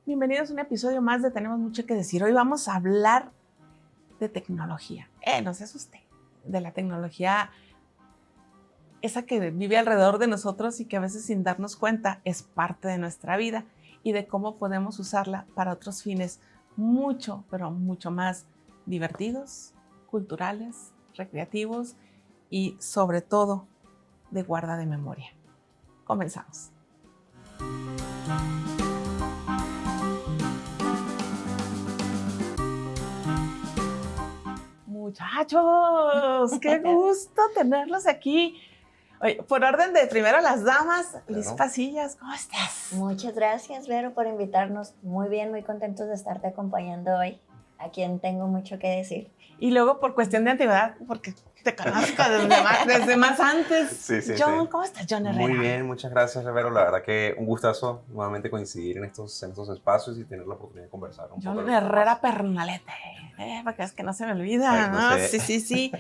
Bienvenidos a un episodio más de Tenemos Mucho que Decir. Hoy vamos a hablar de tecnología. No se asuste, de la tecnología esa que vive alrededor de nosotros y que a veces sin darnos cuenta es parte de nuestra vida y de cómo podemos usarla para otros fines mucho, pero mucho más divertidos, culturales, recreativos y sobre todo de guarda de memoria. Comenzamos. Muchachos, qué gusto tenerlos aquí. Oye, por orden de primero las damas, Liz Pasillas, ¿cómo estás? Muchas gracias, Vero, por invitarnos. Muy bien, muy contentos de estarte acompañando hoy, a quien tengo mucho que decir. Y luego por cuestión de antigüedad, porque te conozco desde más antes. Sí. John, ¿cómo estás, John Herrera? Muy bien, muchas gracias, Vero. La verdad que un gustazo nuevamente coincidir en estos espacios y tener la oportunidad de conversar un poco. John Herrera Pernalete, porque es que no se me olvida, ay, ¿no? Sí.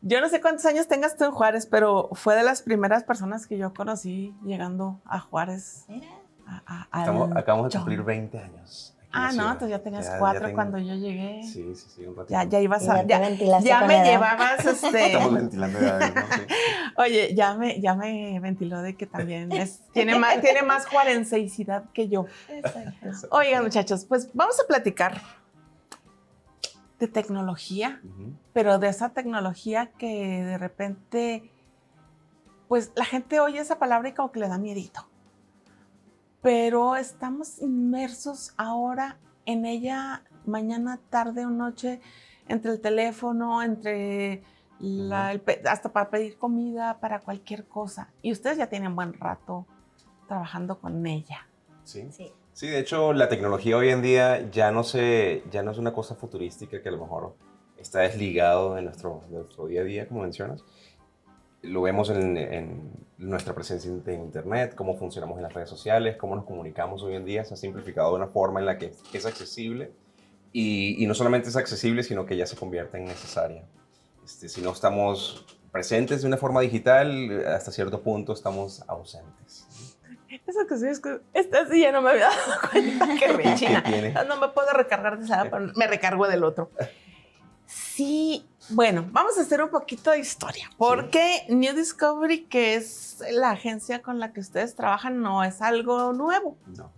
Yo no sé cuántos años tengas tú en Juárez, pero fue de las primeras personas que yo conocí llegando a Juárez. Mira. Acabamos de cumplir 20 años. No, entonces ya tenías 4 cuando yo llegué. Sí, un ratito. Ya ibas a... Ya me llevabas, Estamos ventilando edades, ¿no? Sí. Oye, ya me ventiló de que también tiene más juarenseidad que yo. Exacto. Oigan, muchachos, pues vamos a platicar de tecnología, pero de esa tecnología que de repente, pues la gente oye esa palabra y como que le da miedito. Pero estamos inmersos ahora en ella mañana, tarde o noche, entre el teléfono, entre hasta para pedir comida, para cualquier cosa. Y ustedes ya tienen buen rato trabajando con ella. Sí, de hecho, la tecnología hoy en día ya no es una cosa futurística que a lo mejor está desligado de nuestro día a día, como mencionas. Lo vemos en nuestra presencia en Internet, cómo funcionamos en las redes sociales, cómo nos comunicamos hoy en día. Se ha simplificado de una forma en la que es accesible y no solamente es accesible, sino que ya se convierte en necesaria. Si no estamos presentes de una forma digital, hasta cierto punto estamos ausentes. Eso que sí es que esta sí ya no me había dado cuenta que me china. tiene? No me puedo recargar de esa, pero me recargo del otro. Sí, bueno, vamos a hacer un poquito de historia, porque New Discovery, que es la agencia con la que ustedes trabajan, no es algo nuevo. No.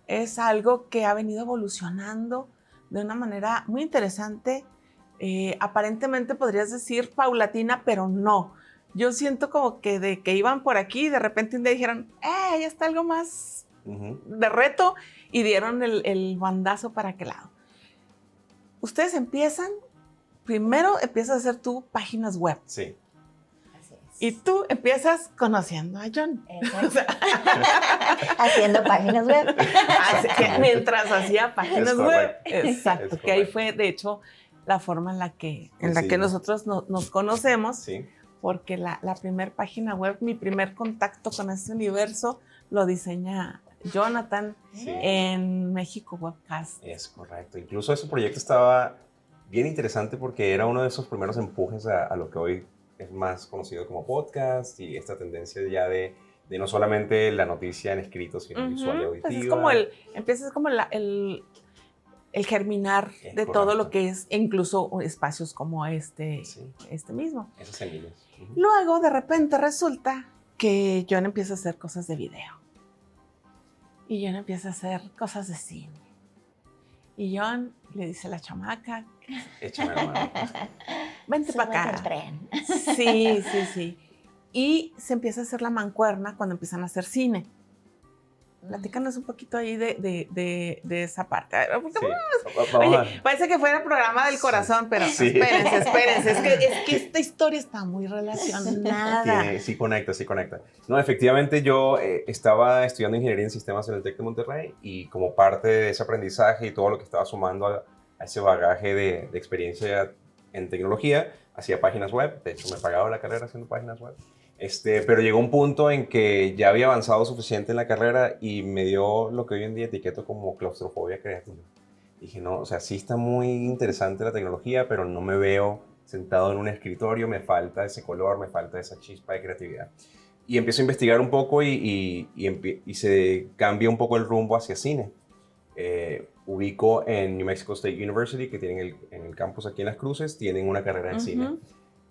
Es algo que ha venido evolucionando de una manera muy interesante. Aparentemente podrías decir paulatina, pero no. Yo siento como que de que iban por aquí y de repente un día dijeron, ya está algo más de reto y dieron el bandazo para aquel lado. Ustedes primero empiezas a hacer tú páginas web. Sí. Así es. Y tú empiezas conociendo a John. Haciendo páginas web. Mientras hacía páginas web. Exacto, Es que ahí correcto. fue, de hecho, la forma en la que nosotros nos conocemos. Sí. Porque la primer página web, mi primer contacto con este universo, lo diseña Jonathan en México Webcast. Es correcto. Incluso ese proyecto estaba bien interesante porque era uno de esos primeros empujes a lo que hoy es más conocido como podcast y esta tendencia ya de no solamente la noticia en escrito, sino visual y auditiva. Pues empieza como el germinar de todo lo que es, incluso espacios como este mismo. Esas semillas. Luego, de repente, resulta que John empieza a hacer cosas de video. Y John empieza a hacer cosas de cine. Y John le dice a la chamaca, Échame la mano. vente para acá. Súbete al tren. Sí. Y se empieza a hacer la mancuerna cuando empiezan a hacer cine. Platícanos un poquito ahí de esa parte. Oye, parece que fuera programa del corazón, pero espérense. Es que esta historia está muy relacionada. Sí conecta. No, efectivamente yo estaba estudiando ingeniería en sistemas en el TEC de Monterrey y como parte de ese aprendizaje y todo lo que estaba sumando a ese bagaje de experiencia en tecnología, hacía páginas web. De hecho, me pagaba la carrera haciendo páginas web. Pero llegó un punto en que ya había avanzado suficiente en la carrera y me dio lo que hoy en día etiqueto como claustrofobia creativa. Dije, no, o sea, sí está muy interesante la tecnología, pero no me veo sentado en un escritorio, me falta ese color, me falta esa chispa de creatividad. Y empiezo a investigar un poco y se cambia un poco el rumbo hacia cine. ubico en New Mexico State University, que tienen en el campus aquí en Las Cruces, tienen una carrera de cine.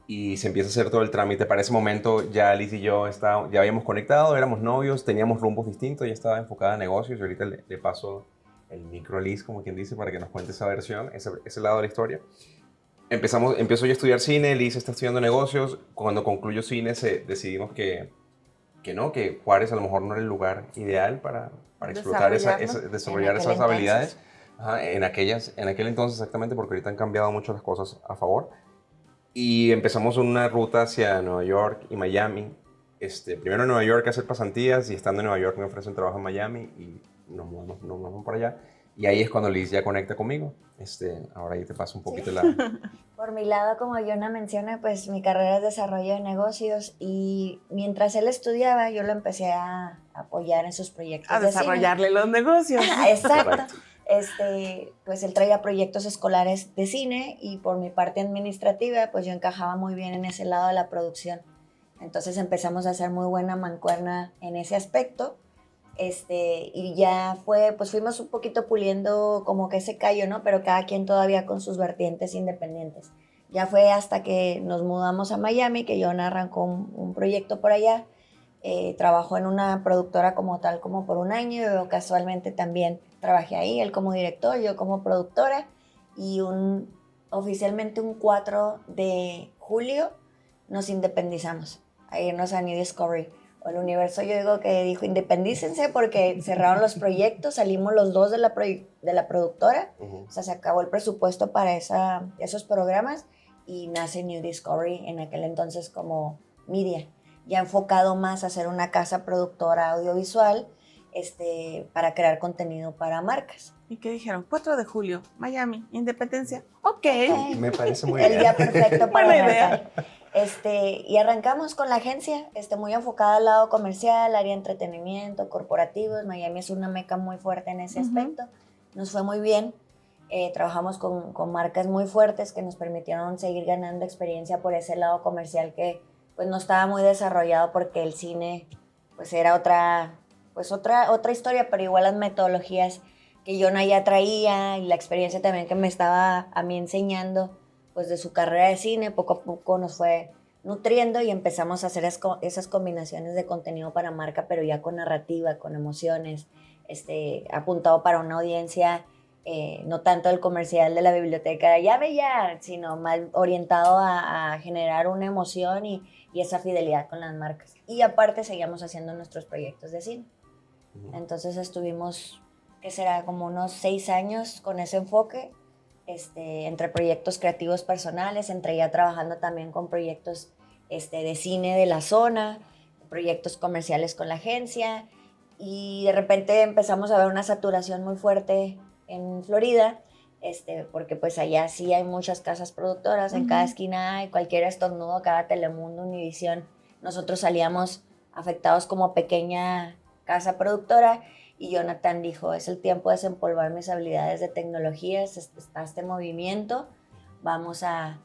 Y se empieza a hacer todo el trámite. Para ese momento ya Liz y yo ya habíamos conectado, éramos novios, teníamos rumbos distintos, ella estaba enfocada en negocios y ahorita le paso el micro a Liz, como quien dice, para que nos cuente esa versión, ese lado de la historia. Empiezo yo a estudiar cine, Liz está estudiando negocios. Cuando concluyo cine decidimos que Juárez a lo mejor no era el lugar ideal para explotar desarrollar esas habilidades. Ajá, en aquel entonces exactamente, porque ahorita han cambiado mucho las cosas a favor. Y empezamos una ruta hacia Nueva York y Miami. Primero en Nueva York a hacer pasantías y estando en Nueva York me ofrecen trabajo en Miami y nos vamos para allá. Y ahí es cuando Liz ya conecta conmigo. Ahora ahí te paso un poquito la... Por mi lado, como Yona menciona, pues mi carrera es desarrollo de negocios y mientras él estudiaba yo lo empecé a apoyar en sus proyectos a desarrollarle los negocios. Exacto. Pues él traía proyectos escolares de cine y por mi parte administrativa, pues yo encajaba muy bien en ese lado de la producción. Entonces empezamos a hacer muy buena mancuerna en ese aspecto. Y ya pues fuimos un poquito puliendo como que ese callo, ¿no? Pero cada quien todavía con sus vertientes independientes. Ya fue hasta que nos mudamos a Miami, que John arrancó un proyecto por allá. Trabajó en una productora como tal como por un año. Yo casualmente también trabajé ahí, él como director, yo como productora. Y oficialmente un 4 de julio nos independizamos a irnos a New Discovery. O el universo, yo digo que dijo independícense porque cerraron los proyectos, salimos los dos de la productora, o sea, se acabó el presupuesto para esos programas y nace New Discovery en aquel entonces como media, ya enfocado más a ser una casa productora audiovisual para crear contenido para marcas. ¿Y qué dijeron? 4 de julio, Miami, Independencia. Ok. Me parece muy bien. El día perfecto para buena arrancar. Y arrancamos con la agencia, muy enfocada al lado comercial, área de entretenimiento, corporativos. Miami es una meca muy fuerte en ese aspecto. Nos fue muy bien. Trabajamos con marcas muy fuertes que nos permitieron seguir ganando experiencia por ese lado comercial que pues no estaba muy desarrollado porque el cine pues era otra historia, pero igual las metodologías que Yona ya traía y la experiencia también que me estaba a mí enseñando pues de su carrera de cine, poco a poco nos fue nutriendo y empezamos a hacer esas combinaciones de contenido para marca, pero ya con narrativa, con emociones, apuntado para una audiencia, no tanto el comercial de la biblioteca, ya veía, sino más orientado a generar una emoción y esa fidelidad con las marcas. Y aparte seguíamos haciendo nuestros proyectos de cine. Entonces estuvimos, ¿qué será? Como unos 6 años con ese enfoque, entre proyectos creativos personales, entre ya trabajando también con proyectos de cine de la zona, proyectos comerciales con la agencia, y de repente empezamos a ver una saturación muy fuerte en Florida, porque pues allá sí hay muchas casas productoras, en cada esquina hay cualquier estornudo, cada Telemundo, Univisión, nosotros salíamos afectados como pequeña casa productora. Y Jonathan dijo, es el tiempo de desempolvar mis habilidades de tecnologías, está este movimiento, vamos a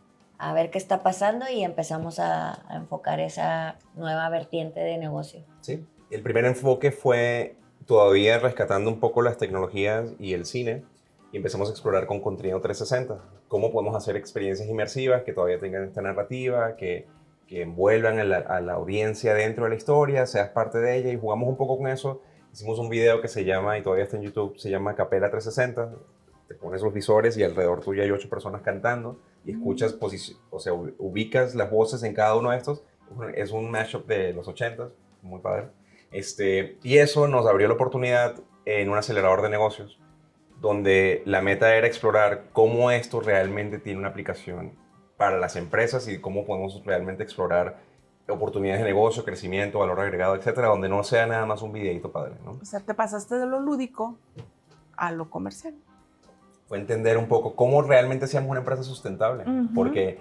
ver qué está pasando y empezamos a enfocar esa nueva vertiente de negocio. Sí, el primer enfoque fue todavía rescatando un poco las tecnologías y el cine y empezamos a explorar con contenido 360, cómo podemos hacer experiencias inmersivas que todavía tengan esta narrativa, que envuelvan a la audiencia dentro de la historia, seas parte de ella y jugamos un poco con eso. Hicimos un video que se llama, y todavía está en YouTube, se llama Capela 360. Te pones los visores y alrededor tuyo hay 8 personas cantando y escuchas, ubicas las voces en cada uno de estos. Es un mashup de los 80s, muy padre. Y eso nos abrió la oportunidad en un acelerador de negocios, donde la meta era explorar cómo esto realmente tiene una aplicación para las empresas y cómo podemos realmente explorar oportunidades de negocio, crecimiento, valor agregado, etcétera, donde no sea nada más un videito padre, ¿no? O sea, te pasaste de lo lúdico a lo comercial. Fue entender un poco cómo realmente seamos una empresa sustentable, porque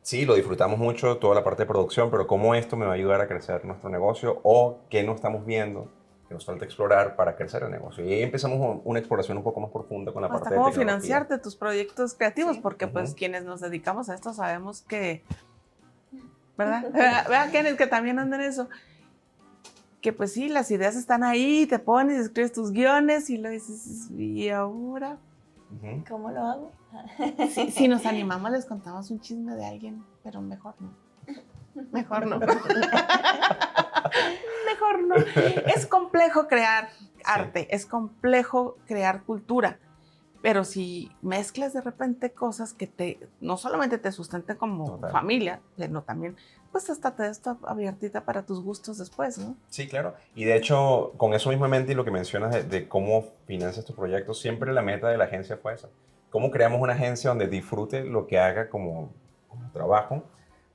sí, lo disfrutamos mucho, toda la parte de producción, pero cómo esto me va a ayudar a crecer nuestro negocio o qué no estamos viendo, que nos falta explorar para crecer el negocio. Y ahí empezamos una exploración un poco más profunda con la parte de cómo tecnología. financiarte tus proyectos creativos, Sí. porque pues quienes nos dedicamos a esto sabemos que, ¿verdad? Vean que también andan en eso. que pues sí, las ideas están ahí, te pones, escribes tus guiones y lo dices, ¿y ahora? ¿Cómo lo hago? Si nos animamos, les contamos un chisme de alguien, pero mejor no. Mejor no. Mejor no. Es complejo crear arte, es complejo crear cultura, pero si mezclas de repente cosas que no solamente te sustenten como familia, sino también, pues hasta te des abiertita para tus gustos después, ¿no? Sí, claro. Y de hecho, con eso mismo en mente y lo que mencionas de cómo financias tus proyectos, siempre la meta de la agencia fue esa. ¿Cómo creamos una agencia donde disfrute lo que haga como trabajo,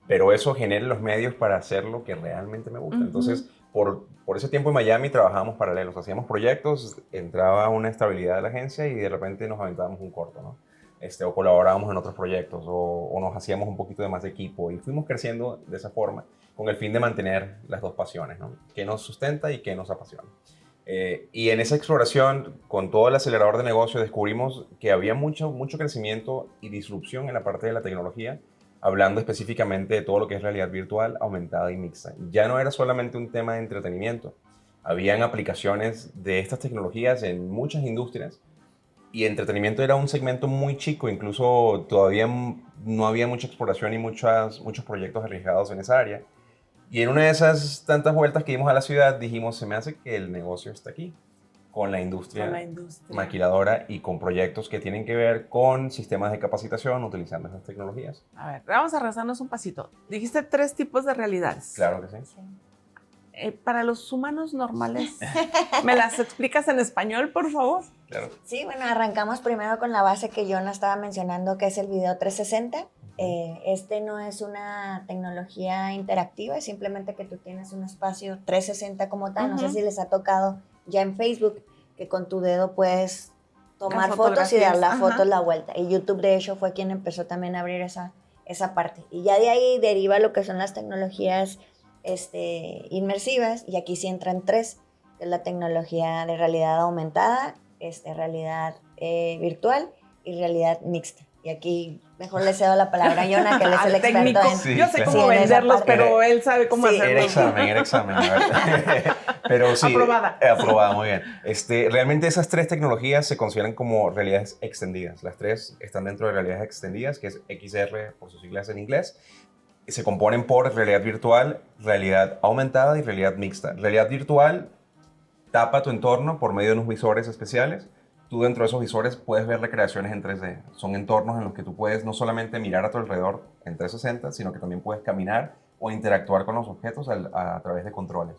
pero eso genere los medios para hacer lo que realmente me gusta? Entonces, por ese tiempo en Miami trabajábamos paralelos, hacíamos proyectos, entraba una estabilidad de la agencia y de repente nos aventábamos un corto, ¿no? O colaborábamos en otros proyectos o nos hacíamos un poquito de más de equipo y fuimos creciendo de esa forma con el fin de mantener las dos pasiones, ¿no? Que nos sustenta y que nos apasiona. Y en esa exploración, con todo el acelerador de negocio, descubrimos que había mucho crecimiento y disrupción en la parte de la tecnología, hablando específicamente de todo lo que es realidad virtual, aumentada y mixta. Ya no era solamente un tema de entretenimiento. Habían aplicaciones de estas tecnologías en muchas industrias y entretenimiento era un segmento muy chico, incluso todavía no había mucha exploración y muchos proyectos arriesgados en esa área. Y en una de esas tantas vueltas que dimos a la ciudad, dijimos, se me hace que el negocio está aquí, con la industria maquiladora y con proyectos que tienen que ver con sistemas de capacitación utilizando esas tecnologías. A ver, vamos a regresarnos un pasito. Dijiste 3 tipos de realidades. Claro que sí. Para los humanos normales, ¿me las explicas en español, por favor? Claro. Sí, bueno, arrancamos primero con la base que Jonah estaba mencionando, que es el video 360. Este no es una tecnología interactiva, es simplemente que tú tienes un espacio 360 como tal. No sé si les ha tocado ya en Facebook que con tu dedo puedes tomar fotos y dar la foto la vuelta. Y YouTube, de hecho, fue quien empezó también a abrir esa parte. Y ya de ahí deriva lo que son las tecnologías inmersivas, y aquí sí entran 3, que es la tecnología de realidad aumentada, realidad virtual y realidad mixta. Y aquí mejor le cedo la palabra a Jonah, que él es el experto técnico. Yo sé cómo venderlos, pero él sabe cómo hacerlo. Era examen. A ver. Pero sí. Aprobada, muy bien. Realmente esas 3 tecnologías se consideran como realidades extendidas. Las 3 están dentro de realidades extendidas, que es XR por sus siglas en inglés. Se componen por realidad virtual, realidad aumentada y realidad mixta. Realidad virtual tapa tu entorno por medio de unos visores especiales. Tú dentro de esos visores puedes ver recreaciones en 3D. Son entornos en los que tú puedes no solamente mirar a tu alrededor en 360, sino que también puedes caminar o interactuar con los objetos a través de controles.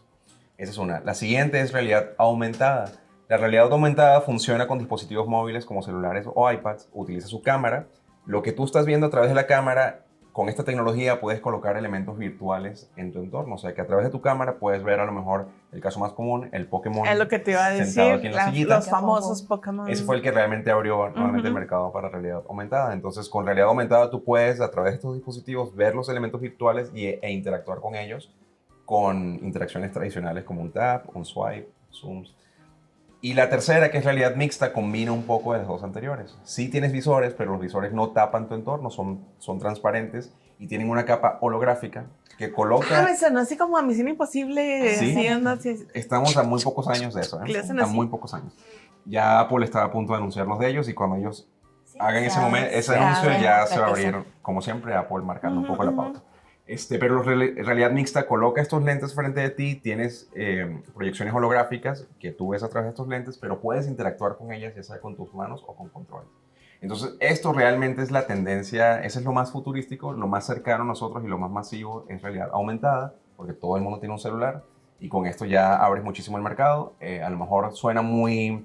Esa es una. La siguiente es realidad aumentada. La realidad aumentada funciona con dispositivos móviles como celulares o iPads. Utiliza su cámara. Lo que tú estás viendo a través de la cámara, con esta tecnología puedes colocar elementos virtuales en tu entorno. O sea, que a través de tu cámara puedes ver a lo mejor el caso más común, el Pokémon. Es lo que te iba a decir, aquí en la sillita. los famosos Pokémon. Ese fue el que realmente abrió nuevamente el mercado para realidad aumentada. Entonces, con realidad aumentada tú puedes, a través de estos dispositivos, ver los elementos virtuales e interactuar con ellos con interacciones tradicionales como un tap, un swipe, zooms. Y la tercera, que es realidad mixta, combina un poco de las 2 anteriores. Sí tienes visores, pero los visores no tapan tu entorno, son transparentes y tienen una capa holográfica que coloca... eso no así como a Misión Imposible. Sí, estamos a muy pocos años de eso, a muy pocos años. Ya Apple estaba a punto de anunciar los de ellos y cuando ellos hagan ese anuncio ya se va a abrir, como siempre, Apple marcando un poco la pauta. Pero realidad mixta coloca estos lentes frente de ti, tienes proyecciones holográficas que tú ves a través de estos lentes, pero puedes interactuar con ellas, ya sea con tus manos o con controles. Entonces, esto realmente es la tendencia, ese es lo más futurístico, lo más cercano a nosotros y lo más masivo es realidad aumentada, porque todo el mundo tiene un celular y con esto ya abres muchísimo el mercado. A lo mejor suena muy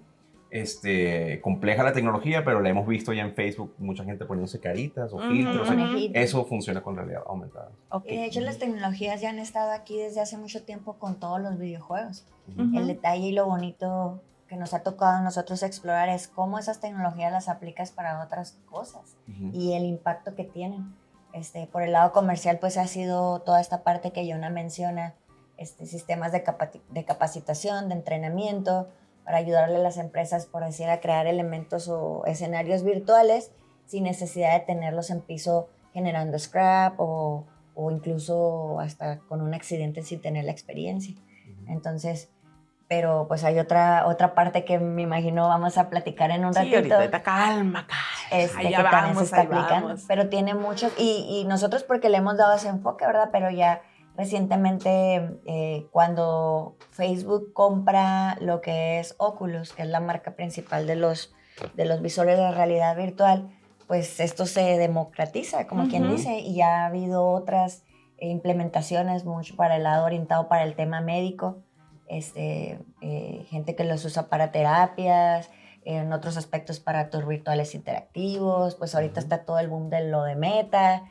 compleja la tecnología, pero la hemos visto ya en Facebook, mucha gente poniéndose caritas o filtros. Eso funciona con realidad aumentada. Y de hecho las tecnologías ya han estado aquí desde hace mucho tiempo con todos los videojuegos. El detalle y lo bonito que nos ha tocado a nosotros explorar es cómo esas tecnologías las aplicas para otras cosas y el impacto que tienen. Por el lado comercial, pues ha sido toda esta parte que Jonah menciona, sistemas de capacitación, de entrenamiento, para ayudarle a las empresas, por decir, a crear elementos o escenarios virtuales sin necesidad de tenerlos en piso generando scrap o incluso hasta con un accidente sin tener la experiencia. Entonces, pero pues hay otra parte que me imagino vamos a platicar en un ratito. Ahorita, calma. Que también se está aplicando, pero tiene muchos, y nosotros porque le hemos dado ese enfoque, ¿verdad? Pero ya recientemente cuando Facebook compra lo que es Oculus, que es la marca principal de los visores de realidad virtual, pues esto se democratiza, como quien dice, y ya ha habido otras implementaciones mucho para el lado orientado para el tema médico, gente que los usa para terapias, en otros aspectos para tours virtuales interactivos, pues ahorita está todo el boom de lo de Meta.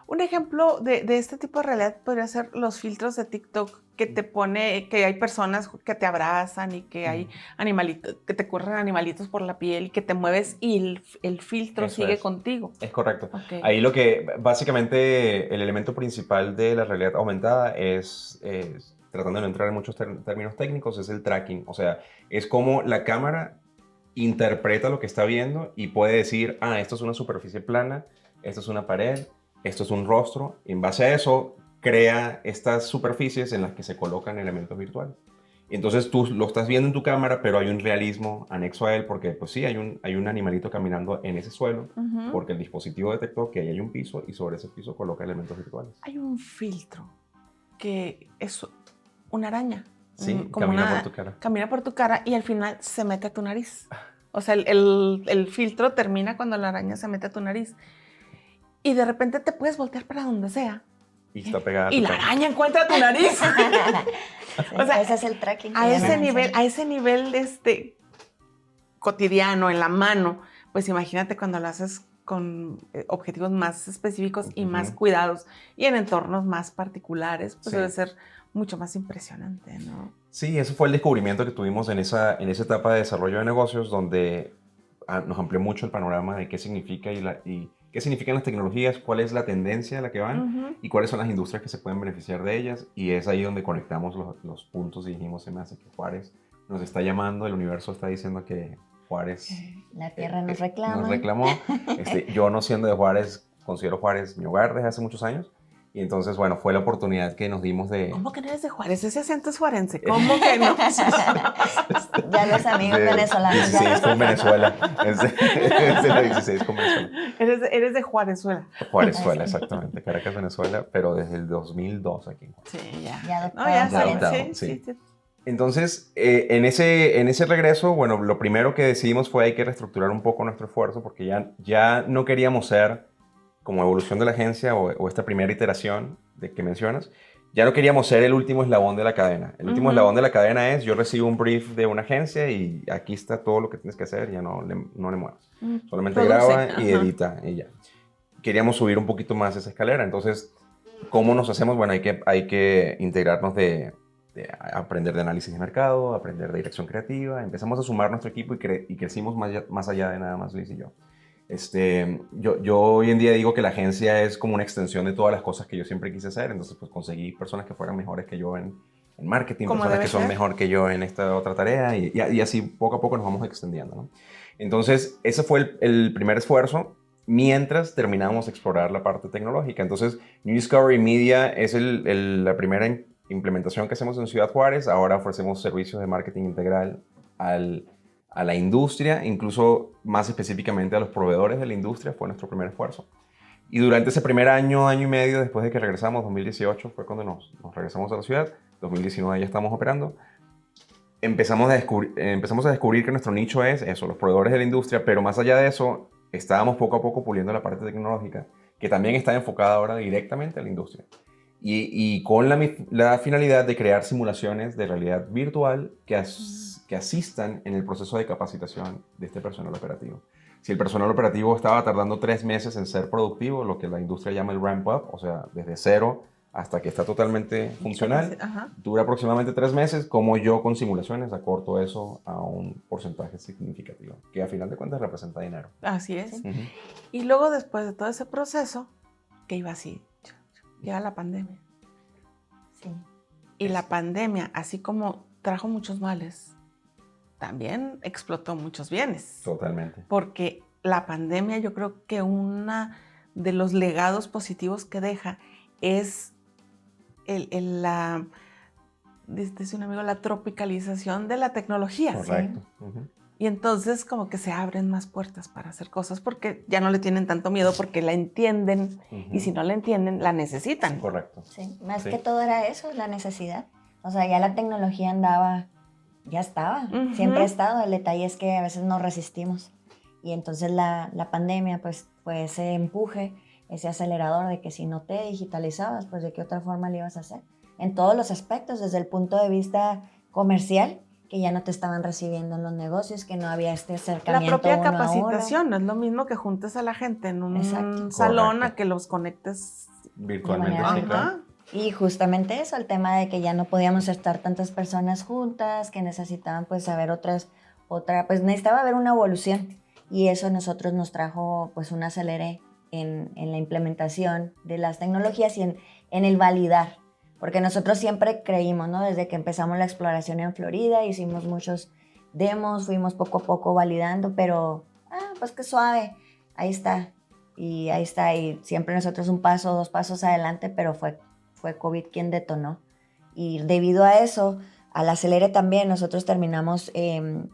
Un ejemplo de este tipo de realidad podría ser los filtros de TikTok que te pone, que hay personas que te abrazan y que hay animalitos, que te corren animalitos por la piel y que te mueves y el filtro Eso sigue es. contigo. Es correcto. Okay. Ahí lo que, básicamente, el elemento principal de la realidad aumentada es tratando de no entrar en muchos términos técnicos, es el tracking. O sea, es como la cámara interpreta lo que está viendo y puede decir, esto es una superficie plana, esto es una pared, esto es un rostro. Y en base a eso, crea estas superficies en las que se colocan elementos virtuales. Entonces tú lo estás viendo en tu cámara, pero hay un realismo anexo a él porque, pues sí, hay un animalito caminando en ese suelo porque el dispositivo detectó que ahí hay un piso y sobre ese piso coloca elementos virtuales. Hay un filtro que es una araña. Sí, camina por tu cara. Camina por tu cara y al final se mete a tu nariz. O sea, el filtro termina cuando la araña se mete a tu nariz. Y de repente te puedes voltear para donde sea. Y está pegada a tu y la cara. araña encuentra tu nariz. Sí, o sea, ese es el tracking. A ese nivel cotidiano, en la mano, pues imagínate cuando lo haces con objetivos más específicos y más cuidados y en entornos más particulares, pues debe ser mucho más impresionante, ¿no? Sí, ese fue el descubrimiento que tuvimos en esa etapa de desarrollo de negocios donde nos amplió mucho el panorama de qué significa y qué significan las tecnologías, cuál es la tendencia a la que van y cuáles son las industrias que se pueden beneficiar de ellas. Y es ahí donde conectamos los puntos y dijimos, se me hace que Juárez nos está llamando, el universo está diciendo que Juárez... La tierra nos reclama. Nos reclamó. Yo no siendo de Juárez, considero Juárez mi hogar desde hace muchos años. Y entonces, bueno, fue la oportunidad que nos dimos de... ¿Cómo que no eres de Juárez? Ese acento es juarense. ¿Cómo que no? Ya los amigos venezolanos. 16 con Venezuela. Es de la 16 con Venezuela. Eres de Juarezuela. Juarezuela, exactamente. Caracas, Venezuela, pero desde el 2002 aquí en Juárez. Sí, ya. Ya adoptado. No, ya adoptado, sí. Entonces, en ese regreso, bueno, lo primero que decidimos fue hay que reestructurar un poco nuestro esfuerzo porque ya no queríamos ser, como evolución de la agencia o esta primera iteración de que mencionas, ya no queríamos ser el último eslabón de la cadena. El último eslabón de la cadena es yo recibo un brief de una agencia y aquí está todo lo que tienes que hacer, ya no le muevas. Solamente graba y edita y ya. Queríamos subir un poquito más esa escalera. Entonces, ¿cómo nos hacemos? Bueno, hay que integrarnos de aprender de análisis de mercado, aprender de dirección creativa. Empezamos a sumar nuestro equipo y crecimos más allá de nada más Luis y yo. Yo hoy en día digo que la agencia es como una extensión de todas las cosas que yo siempre quise hacer, entonces pues conseguí personas que fueran mejores que yo en marketing, personas que son mejor que yo en esta otra tarea y así poco a poco nos vamos extendiendo, ¿no? Entonces ese fue el primer esfuerzo mientras terminamos de explorar la parte tecnológica. Entonces New Discovery Media es la primera implementación que hacemos en Ciudad Juárez. Ahora ofrecemos servicios de marketing integral a la industria, incluso más específicamente a los proveedores de la industria, fue nuestro primer esfuerzo. Y durante ese primer año y medio, después de que regresamos, 2018 fue cuando nos regresamos a la ciudad, 2019 ya estamos operando, empezamos a descubrir que nuestro nicho es eso, los proveedores de la industria, pero más allá de eso, estábamos poco a poco puliendo la parte tecnológica, que también está enfocada ahora directamente a la industria. Y con la finalidad de crear simulaciones de realidad virtual que asistan en el proceso de capacitación de este personal operativo. Si el personal operativo estaba tardando 3 meses en ser productivo, lo que la industria llama el ramp up, o sea, desde cero hasta que está totalmente funcional, dura aproximadamente 3 meses, como yo con simulaciones acorto eso a un porcentaje significativo, que a final de cuentas representa dinero. Así es. Y luego después de todo ese proceso, que iba así, llega la pandemia. Sí. Y la pandemia, así como trajo muchos males, también explotó muchos bienes. Totalmente. Porque la pandemia, yo creo que uno de los legados positivos que deja es dice un amigo, la tropicalización de la tecnología. Correcto. ¿Sí? Uh-huh. Y entonces como que se abren más puertas para hacer cosas porque ya no le tienen tanto miedo porque la entienden y si no la entienden, la necesitan. Correcto. Sí, más que todo era eso, la necesidad. O sea, ya la tecnología andaba, ya estaba, siempre ha estado. El detalle es que a veces nos resistimos. Y entonces la pandemia pues fue ese empuje, ese acelerador de que si no te digitalizabas, pues de qué otra forma lo ibas a hacer. En todos los aspectos, desde el punto de vista comercial, que ya no te estaban recibiendo en los negocios, que no había este acercamiento. La propia capacitación, no es lo mismo que juntes a la gente en un salón. Correcto. A que los conectes virtualmente. Sí, claro. Y justamente eso, el tema de que ya no podíamos estar tantas personas juntas, que necesitaban pues saber pues necesitaba haber una evolución. Y eso a nosotros nos trajo pues un acelere en la implementación de las tecnologías y en el validar. Porque nosotros siempre creímos, ¿no? Desde que empezamos la exploración en Florida, hicimos muchos demos, fuimos poco a poco validando, pero, pues qué suave, ahí está. Y siempre nosotros un paso, 2 pasos adelante, pero fue COVID quien detonó. Y debido a eso, al acelere también, nosotros terminamos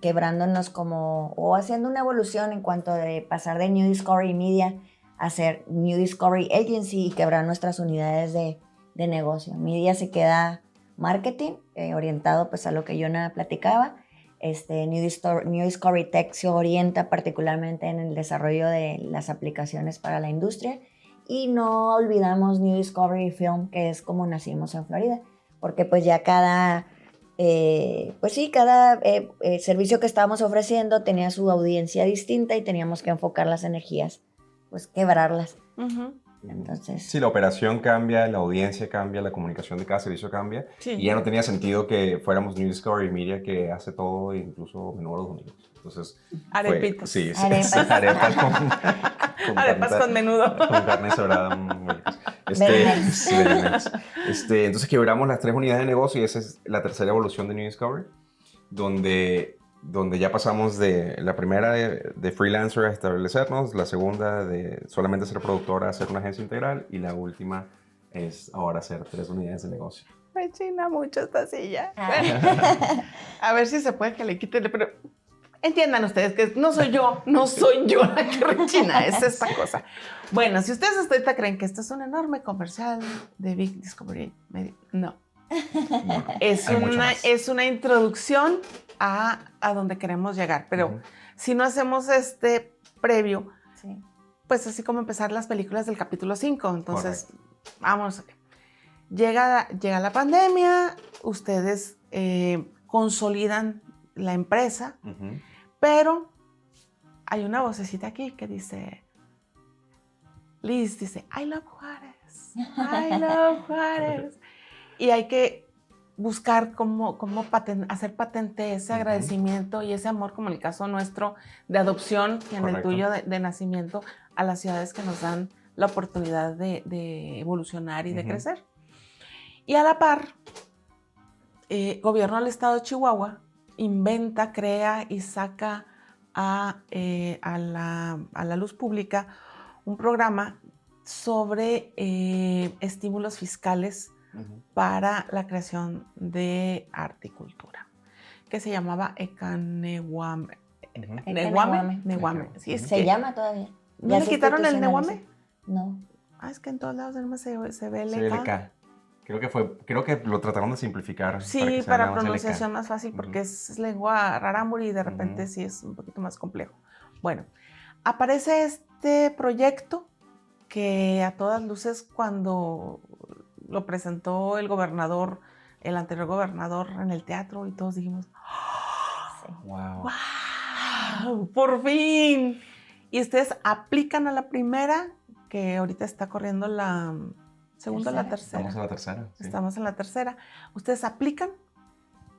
quebrándonos o haciendo una evolución en cuanto de pasar de New Discovery Media a ser New Discovery Agency y quebrar nuestras unidades de negocio. Media se queda marketing, orientado pues a lo que Yona platicaba. New Discovery Tech se orienta particularmente en el desarrollo de las aplicaciones para la industria. Y no olvidamos New Discovery Film, que es como nacimos en Florida, porque pues ya cada servicio que estábamos ofreciendo tenía su audiencia distinta y teníamos que enfocar las energías, pues quebrarlas. Entonces, sí, la operación cambia, la audiencia cambia, la comunicación de cada servicio cambia. Sí. Y ya no tenía sentido que fuéramos New Discovery Media, que hace todo, incluso menú a los domingos. Entonces, arepitas. Sí, arepas con menudo. Con carne sobrada. Entonces quebramos las 3 unidades de negocio y esa es la tercera evolución de New Discovery, donde ya pasamos de la primera de freelancer a establecernos, la segunda de solamente ser productora a ser una agencia integral y la última es ahora hacer 3 unidades de negocio. Me china mucho esta silla. A ver si se puede que le quiten, pero entiendan ustedes que no soy yo la que rechina, es esta cosa. Bueno, si ustedes hasta ahorita creen que esto es un enorme comercial de Big Discovery Media, no. Es una introducción a donde queremos llegar, pero si no hacemos este previo, pues así como empezar las películas del capítulo 5, entonces vamos, llega la pandemia, ustedes consolidan la empresa, pero hay una vocecita aquí que dice, Liz dice, I love Juárez. Y hay que buscar cómo hacer patente ese agradecimiento y ese amor, como en el caso nuestro de adopción y en el tuyo de nacimiento, a las ciudades que nos dan la oportunidad de evolucionar y de crecer. Y a la par, gobierno del estado de Chihuahua inventa, crea y saca a la luz pública un programa sobre estímulos fiscales para la creación de arte y cultura, que se llamaba Ecanehuame. Nehuame. Sí, ¿Se llama todavía? ¿No le quitaron el Nehuame? No. Es que en todos lados además se ve el LK. Creo que lo trataron de simplificar. Sí, para pronunciación más fácil, porque es lengua rarámuri y de repente sí es un poquito más complejo. Bueno, aparece este proyecto que a todas luces cuando lo presentó el anterior gobernador en el teatro y todos dijimos, ¡wow! ¡Por fin! Y ustedes aplican a la primera, que ahorita está corriendo la segunda o la tercera. Estamos en la tercera. Sí. Estamos en la tercera. Ustedes aplican,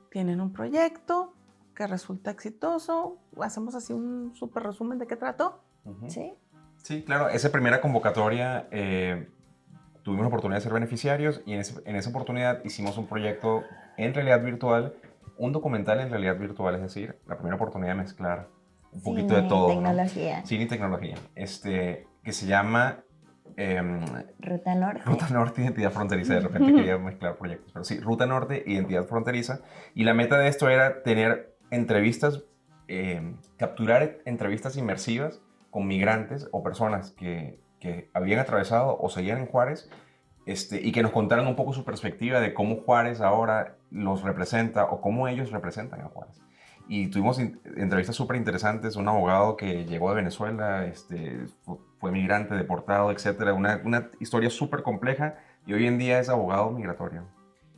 tienen un proyecto que resulta exitoso. Hacemos así un súper resumen de qué trató. Sí. Sí, claro. Esa primera convocatoria tuvimos la oportunidad de ser beneficiarios y en esa oportunidad hicimos un proyecto en realidad virtual, un documental en realidad virtual, es decir, la primera oportunidad de mezclar un poquito de todo. Tecnología. Cine y tecnología. Que se llama Ruta Norte. Ruta Norte, Identidad Fronteriza. De repente quería mezclar proyectos, pero sí, Ruta Norte, Identidad Fronteriza. Y la meta de esto era tener entrevistas, capturar entrevistas inmersivas con migrantes o personas que habían atravesado o seguían en Juárez, y que nos contaran un poco su perspectiva de cómo Juárez ahora los representa o cómo ellos representan a Juárez. Y tuvimos entrevistas súper interesantes, un abogado que llegó de Venezuela, fue migrante, deportado, etc. Una historia súper compleja, y hoy en día es abogado migratorio.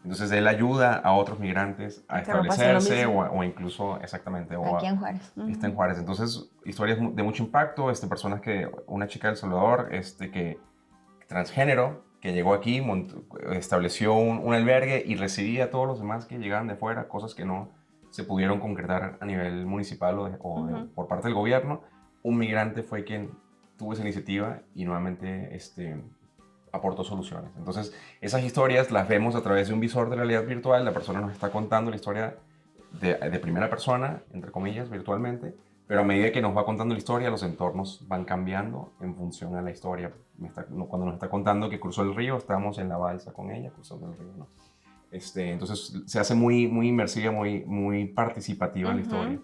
Entonces él ayuda a otros migrantes a establecerse o incluso, exactamente, Aquí en Juárez. Está en Juárez. Entonces, historias de mucho impacto, personas una chica de El Salvador, que transgénero, que llegó aquí, estableció un albergue y recibía a todos los demás que llegaban de fuera, cosas que no se pudieron concretar a nivel municipal por parte del gobierno. Un migrante fue quien tuvo esa iniciativa y nuevamente aportó soluciones. Entonces, esas historias las vemos a través de un visor de realidad virtual. La persona nos está contando la historia de primera persona, entre comillas, virtualmente, pero a medida que nos va contando la historia, los entornos van cambiando en función a la historia. Cuando nos está contando que cruzó el río, estamos en la balsa con ella cruzando el río, ¿no? Entonces se hace muy, muy inmersiva, muy, muy participativa la historia.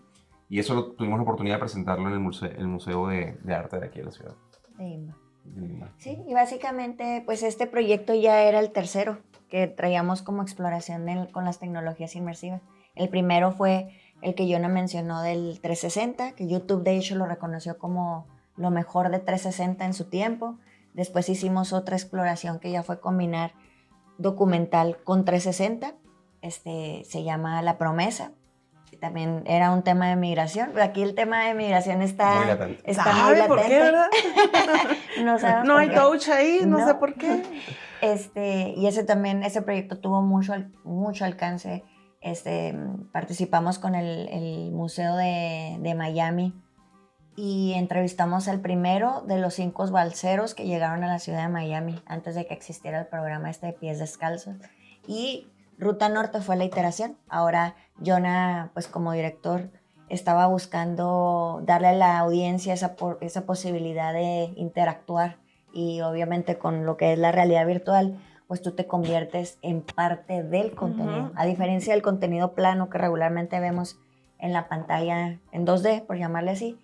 Y eso tuvimos la oportunidad de presentarlo en el Museo de Arte de aquí de la ciudad. De Lima. Sí, y básicamente pues este proyecto ya era el tercero que traíamos como exploración con las tecnologías inmersivas. El primero fue el que Jonah mencionó del 360, que YouTube de hecho lo reconoció como lo mejor de 360 en su tiempo. Después hicimos otra exploración que ya fue combinar documental con 360, se llama La Promesa. También era un tema de migración. Aquí el tema de migración está muy latente. Muy latente. ¿Por qué, verdad? No hay touch ahí, no sé por qué. Y ese proyecto tuvo mucho alcance. Participamos con el Museo de Miami y entrevistamos al primero de los 5 balseros que llegaron a la ciudad de Miami antes de que existiera el programa de Pies Descalzos. Y Ruta Norte fue la iteración. Ahora Jonah, pues como director, estaba buscando darle a la audiencia esa posibilidad de interactuar, y obviamente con lo que es la realidad virtual, pues tú te conviertes en parte del contenido. A diferencia del contenido plano que regularmente vemos en la pantalla en 2D, por llamarle así,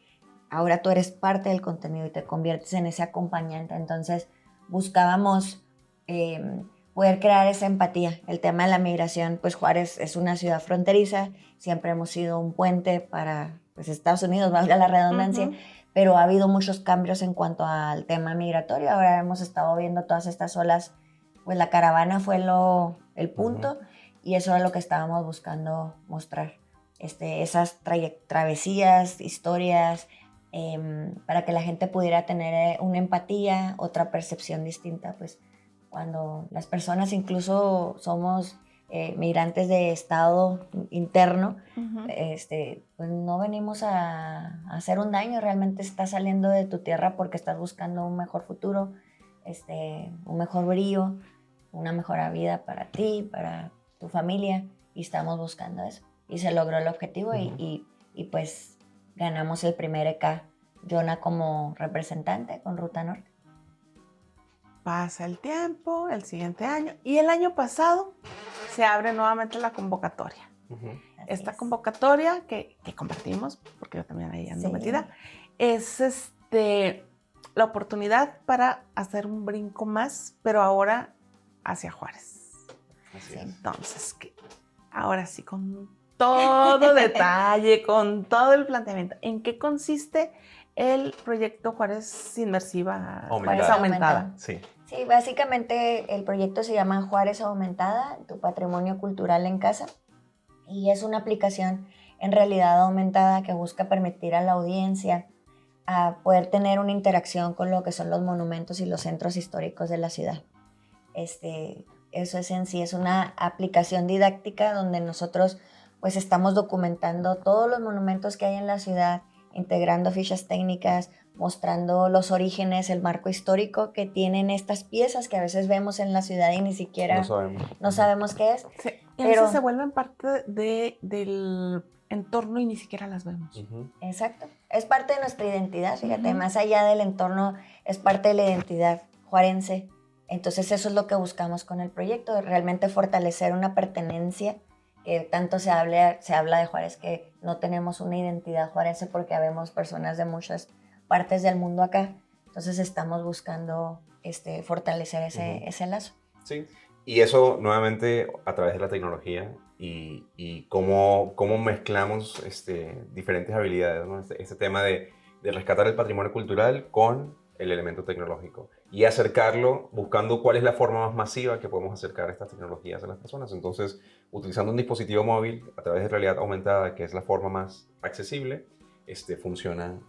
ahora tú eres parte del contenido y te conviertes en ese acompañante. Entonces buscábamos poder crear esa empatía. El tema de la migración, pues Juárez es una ciudad fronteriza, siempre hemos sido un puente para pues, Estados Unidos, valga la redundancia, pero ha habido muchos cambios en cuanto al tema migratorio. Ahora hemos estado viendo todas estas olas, pues la caravana fue el punto, y eso era lo que estábamos buscando mostrar. Esas travesías, historias, para que la gente pudiera tener una empatía, otra percepción distinta, pues cuando las personas incluso somos migrantes de estado interno, pues no venimos a hacer un daño, realmente estás saliendo de tu tierra porque estás buscando un mejor futuro, un mejor brillo, una mejor vida para ti, para tu familia, y estamos buscando eso. Y se logró el objetivo y pues ganamos el primer EK, Jonah como representante con Ruta Norte. Pasa el tiempo, el siguiente año, y el año pasado se abre nuevamente la convocatoria. Esta convocatoria que compartimos, porque yo también ahí ando metida, es la oportunidad para hacer un brinco más, pero ahora hacia Juárez. Entonces, ahora sí, con todo detalle, con todo el planteamiento, ¿en qué consiste el proyecto Juárez Inmersiva? Juárez Aumentada. Sí, básicamente el proyecto se llama Juárez Aumentada, tu patrimonio cultural en casa, y es una aplicación en realidad aumentada que busca permitir a la audiencia a poder tener una interacción con lo que son los monumentos y los centros históricos de la ciudad. Eso es en sí, es una aplicación didáctica donde nosotros pues estamos documentando todos los monumentos que hay en la ciudad, integrando fichas técnicas, mostrando los orígenes, el marco histórico que tienen estas piezas que a veces vemos en la ciudad y ni siquiera no sabemos qué es. Sí, y a veces se vuelven parte del entorno y ni siquiera las vemos. Exacto, es parte de nuestra identidad, fíjate, más allá del entorno, es parte de la identidad. juarense. Entonces eso es lo que buscamos con el proyecto, realmente fortalecer una pertenencia, que tanto se habla de Juárez, que no tenemos una identidad juarense porque habemos personas de muchas partes del mundo acá. Entonces estamos buscando fortalecer ese lazo. Sí, y eso nuevamente a través de la tecnología y cómo mezclamos diferentes habilidades, ¿no? Este tema de rescatar el patrimonio cultural con el elemento tecnológico y acercarlo buscando cuál es la forma más masiva que podemos acercar estas tecnologías a las personas. Entonces, utilizando un dispositivo móvil a través de realidad aumentada, que es la forma más accesible, funciona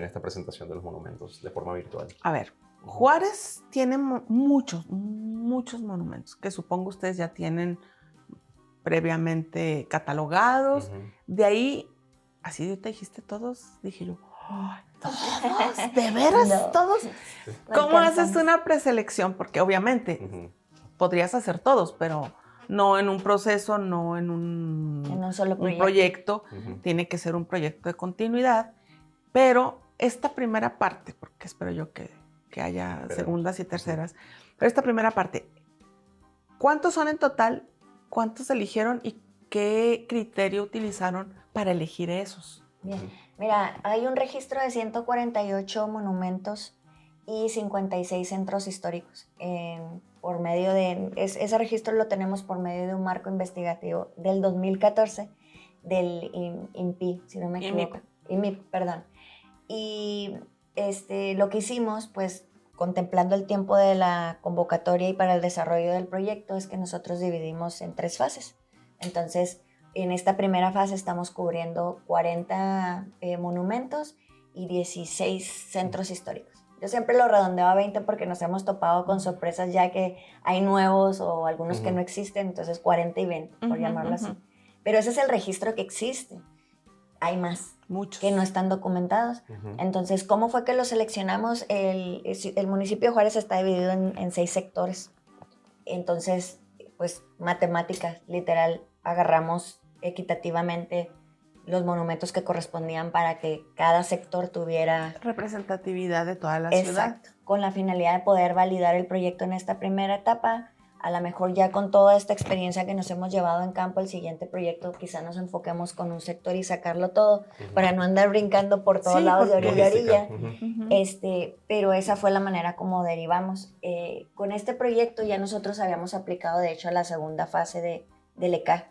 esta presentación de los monumentos de forma virtual. A ver, Juárez tiene muchos monumentos que supongo ustedes ya tienen previamente catalogados. Uh-huh. De ahí, así te dijiste todos, dije yo, ¡ay, todos! ¿De veras No. todos? No ¿Cómo alcanzamos. haces una preselección? Porque obviamente Uh-huh. podrías hacer todos, pero no en un proceso, no en un solo proyecto. Uh-huh. Tiene que ser un proyecto de continuidad. Pero esta primera parte, porque espero yo que haya segundas y terceras, pero esta primera parte, ¿cuántos son en total? ¿Cuántos eligieron y qué criterio utilizaron para elegir esos? Bien. Mira, hay un registro de 148 monumentos y 56 centros históricos. Por medio de ese registro lo tenemos por medio de un marco investigativo del 2014 del INPI, si no me equivoco. IMIP, perdón. Y lo que hicimos, pues, contemplando el tiempo de la convocatoria y para el desarrollo del proyecto, es que nosotros dividimos en 3 fases. Entonces, en esta primera fase estamos cubriendo 40 monumentos y 16 centros históricos. Yo siempre lo redondeo a 20 porque nos hemos topado con sorpresas ya que hay nuevos o algunos que no existen, entonces 40 y 20, por llamarlo así. Pero ese es el registro que existe. Hay más. Muchos. Que no están documentados. Entonces, ¿cómo fue que lo seleccionamos? El municipio de Juárez está dividido en 6 sectores. Entonces, pues, matemáticas, literal, agarramos equitativamente los monumentos que correspondían para que cada sector tuviera representatividad de toda la ciudad. Exacto, con la finalidad de poder validar el proyecto en esta primera etapa. A lo mejor ya con toda esta experiencia que nos hemos llevado en campo, el siguiente proyecto quizá nos enfoquemos con un sector y sacarlo todo, para no andar brincando por todos lados de orilla a orilla. Pero esa fue la manera como derivamos. Con este proyecto ya nosotros habíamos aplicado, de hecho, a la segunda fase del ECA,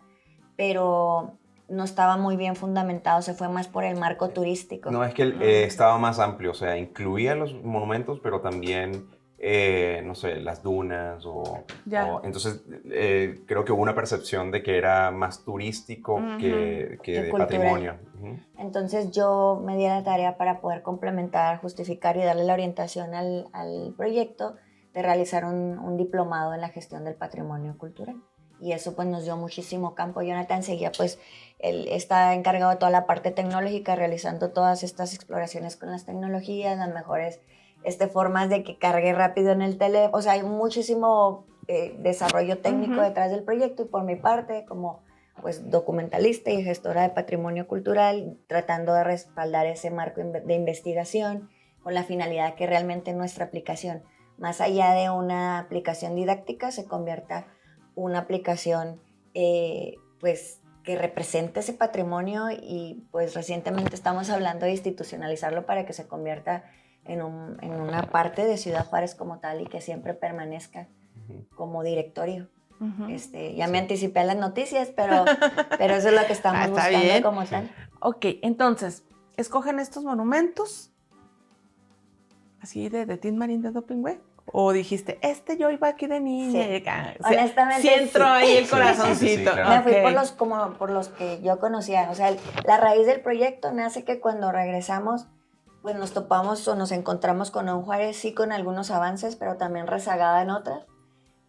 pero no estaba muy bien fundamentado, se fue más por el marco turístico. No, es que estaba más amplio, o sea, incluía los monumentos, pero también... no sé, las dunas entonces creo que hubo una percepción de que era más turístico que de patrimonio. Entonces yo me di a la tarea para poder complementar, justificar y darle la orientación al proyecto de realizar un diplomado en la gestión del patrimonio cultural. Y eso pues nos dio muchísimo campo. Jonathan seguía, pues, él está encargado de toda la parte tecnológica, realizando todas estas exploraciones con las tecnologías, las mejores formas de que cargue rápido en el teléfono. O sea, hay muchísimo desarrollo técnico detrás del proyecto, y por mi parte, como pues documentalista y gestora de patrimonio cultural, tratando de respaldar ese marco de investigación con la finalidad que realmente nuestra aplicación, más allá de una aplicación didáctica, se convierta una aplicación pues que represente ese patrimonio, y pues recientemente estamos hablando de institucionalizarlo para que se convierta en una parte de Ciudad Juárez como tal y que siempre permanezca como directorio. Ya me anticipé a las noticias, pero eso es lo que estamos buscando bien. Como tal. Ok, entonces, escogen estos monumentos así de Tin Marín de Dopingüe. ¿O dijiste, yo iba aquí de niña? Sí. Honestamente, sí entró ahí el corazoncito. Sí, claro. Me fui por los que yo conocía. O sea, la raíz del proyecto nace que cuando regresamos, pues nos topamos o nos encontramos con un Juárez, sí, con algunos avances, pero también rezagada en otras.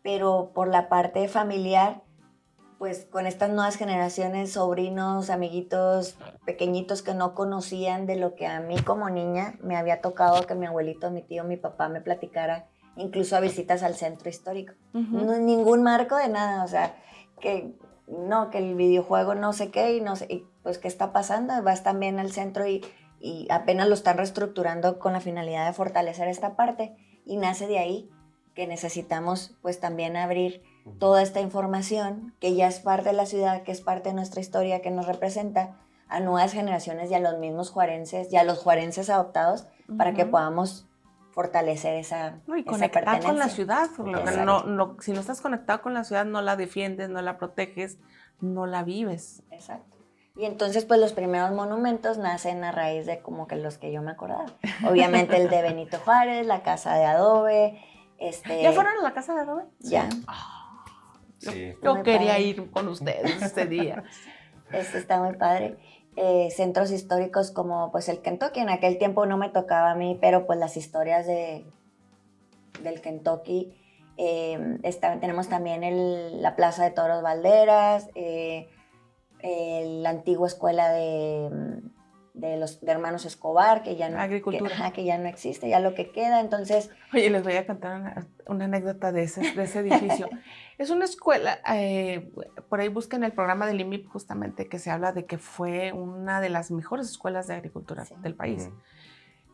Pero por la parte familiar, pues con estas nuevas generaciones, sobrinos, amiguitos, pequeñitos que no conocían de lo que a mí como niña me había tocado que mi abuelito, mi tío, mi papá me platicara, incluso a visitas al centro histórico. No, ningún marco de nada, o sea, que el videojuego no sé qué, y no sé, y pues qué está pasando, vas también al centro y apenas lo están reestructurando con la finalidad de fortalecer esta parte, y nace de ahí. que necesitamos pues también abrir toda esta información que ya es parte de la ciudad, que es parte de nuestra historia, que nos representa a nuevas generaciones y a los mismos juarenses y a los juarenses adoptados para que podamos fortalecer esa, No, y esa conectar pertenencia. con la ciudad. Por lo que Exacto. si no estás conectado con la ciudad, no la defiendes, no la proteges, no la vives. Exacto. Y entonces, pues los primeros monumentos nacen a raíz de como que los que yo me acordaba. Obviamente el de Benito Juárez, la casa de adobe. ¿Ya fueron a la casa de adobe? Ya. Sí. Yo Muy quería padre. ir con ustedes este día. Está muy padre. Centros históricos como pues el Kentucky. En aquel tiempo no me tocaba a mí, pero pues las historias del Kentucky. Tenemos también la Plaza de Toros Valderas, la antigua escuela de hermanos Escobar, que ya no, Agricultura. que ya no existe, ya lo que queda. Entonces, Oye, les voy a contar una anécdota de ese edificio. Es una escuela, por ahí busquen el programa del IMIP justamente, que se habla de que fue una de las mejores escuelas de agricultura del país.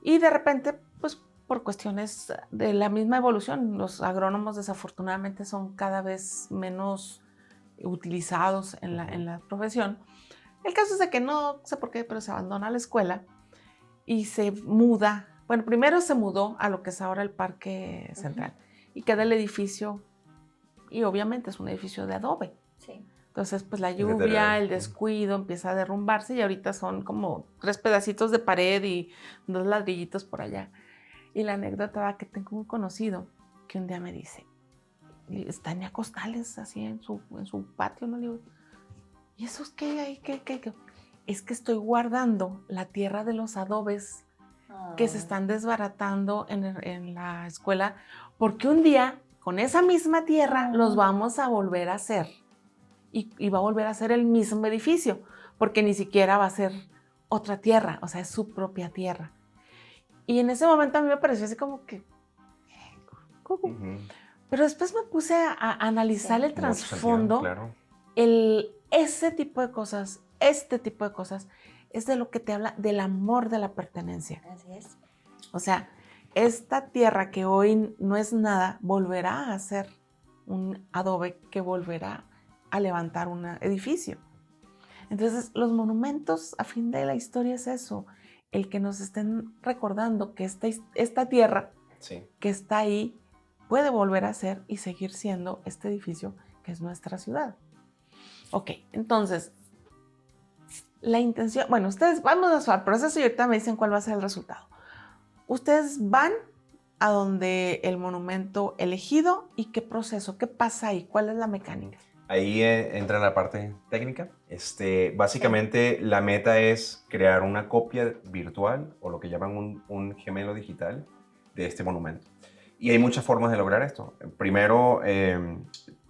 Y de repente, pues por cuestiones de la misma evolución, los agrónomos desafortunadamente son cada vez menos utilizados en la profesión. El caso es de que no sé por qué, pero se abandona la escuela y se muda. Bueno, primero se mudó a lo que es ahora el Parque Central y queda el edificio, y obviamente es un edificio de adobe. Sí. Entonces, pues la lluvia, el descuido empieza a derrumbarse y ahorita son como 3 pedacitos de pared y 2 ladrillitos por allá. Y la anécdota va que tengo un conocido que un día me dice, tenía costales así en su patio, ¿no? Le digo, ¿y eso es qué hay? ¿Qué? Es que estoy guardando la tierra de los adobes que se están desbaratando en la escuela, porque un día con esa misma tierra los vamos a volver a hacer y va a volver a ser el mismo edificio, porque ni siquiera va a ser otra tierra, o sea, es su propia tierra. Y en ese momento a mí me pareció así como que... Pero después me puse a analizar el trasfondo. Claro. Este tipo de cosas es de lo que te habla del amor de la pertenencia. Así es. O sea, esta tierra que hoy no es nada, volverá a ser un adobe que volverá a levantar un edificio. Entonces, los monumentos, a fin de la historia, es eso, el que nos estén recordando que esta tierra que está ahí puede volver a ser y seguir siendo este edificio que es nuestra ciudad. Ok, entonces, la intención, bueno, ustedes vamos al proceso y ahorita me dicen cuál va a ser el resultado. Ustedes van a donde el monumento elegido y qué proceso, qué pasa ahí, cuál es la mecánica. Ahí entra la parte técnica. Básicamente la meta es crear una copia virtual o lo que llaman un gemelo digital de este monumento. Y hay muchas formas de lograr esto. Primero,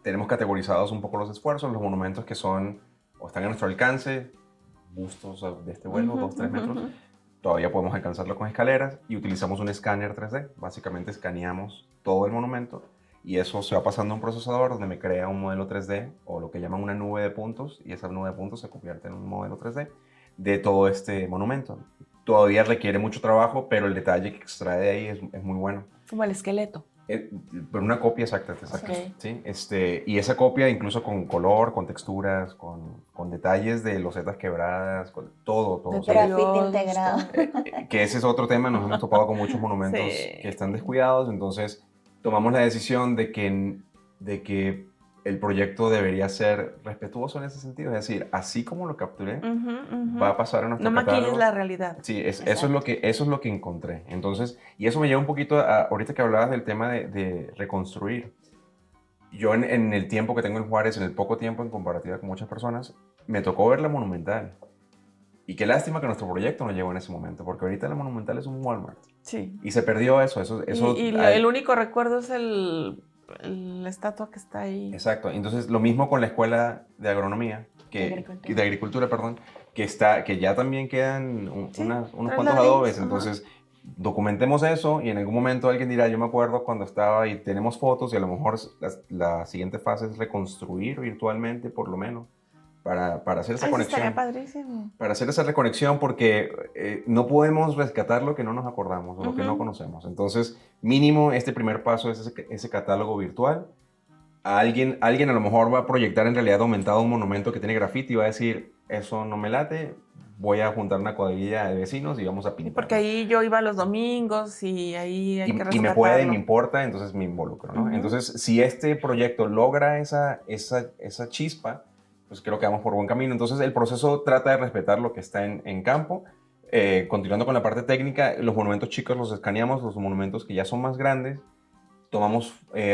tenemos categorizados un poco los esfuerzos, los monumentos que son o están a nuestro alcance, bustos de este vuelo, 2-3 metros. Todavía podemos alcanzarlo con escaleras y utilizamos un escáner 3D. Básicamente escaneamos todo el monumento y eso se va pasando a un procesador donde me crea un modelo 3D o lo que llaman una nube de puntos, y esa nube de puntos se convierte en un modelo 3D de todo este monumento. Todavía requiere mucho trabajo, pero el detalle que extrae de ahí es muy bueno. Como el esqueleto. Pero una copia exacta. Okay. ¿Sí? Y esa copia incluso con color, con texturas, con detalles de losetas quebradas, con todo. De grafiti integrado. Que ese es otro tema, nos hemos topado con muchos monumentos que están descuidados, entonces tomamos la decisión de que el proyecto debería ser respetuoso en ese sentido, es decir, así como lo capturé, va a pasar a nuestro catálogo. No maquilles la realidad. Sí, eso es lo que encontré. Entonces, y eso me lleva un poquito a, ahorita que hablabas del tema de reconstruir. Yo en el tiempo que tengo en Juárez, en el poco tiempo en comparativa con muchas personas, me tocó ver la Monumental. Y qué lástima que nuestro proyecto no llegó en ese momento, porque ahorita la Monumental es un Walmart. Sí. Y se perdió eso. El único recuerdo es la estatua que está ahí. Exacto. Entonces, lo mismo con la escuela de agronomía, de agricultura, perdón, que ya también quedan unos cuantos adobes. Entonces, documentemos eso y en algún momento alguien dirá, yo me acuerdo cuando estaba y tenemos fotos y a lo mejor la siguiente fase es reconstruir virtualmente, por lo menos, para hacer esa Ay, sí, conexión. estaría padrísimo. Para hacer esa reconexión porque no podemos rescatar lo que no nos acordamos o lo que no conocemos. Entonces, mínimo este primer paso es ese catálogo virtual. Alguien a lo mejor va a proyectar en realidad aumentado un monumento que tiene graffiti y va a decir, eso no me late, voy a juntar una cuadrilla de vecinos y vamos a pintar. Porque ahí yo iba los domingos y ahí hay que Y me rescatarlo. puede, me importa, entonces me involucro, ¿no? Entonces, si este proyecto logra esa chispa, pues creo que vamos por buen camino. Entonces, el proceso trata de respetar lo que está en campo. Continuando con la parte técnica, los monumentos chicos los escaneamos, los monumentos que ya son más grandes,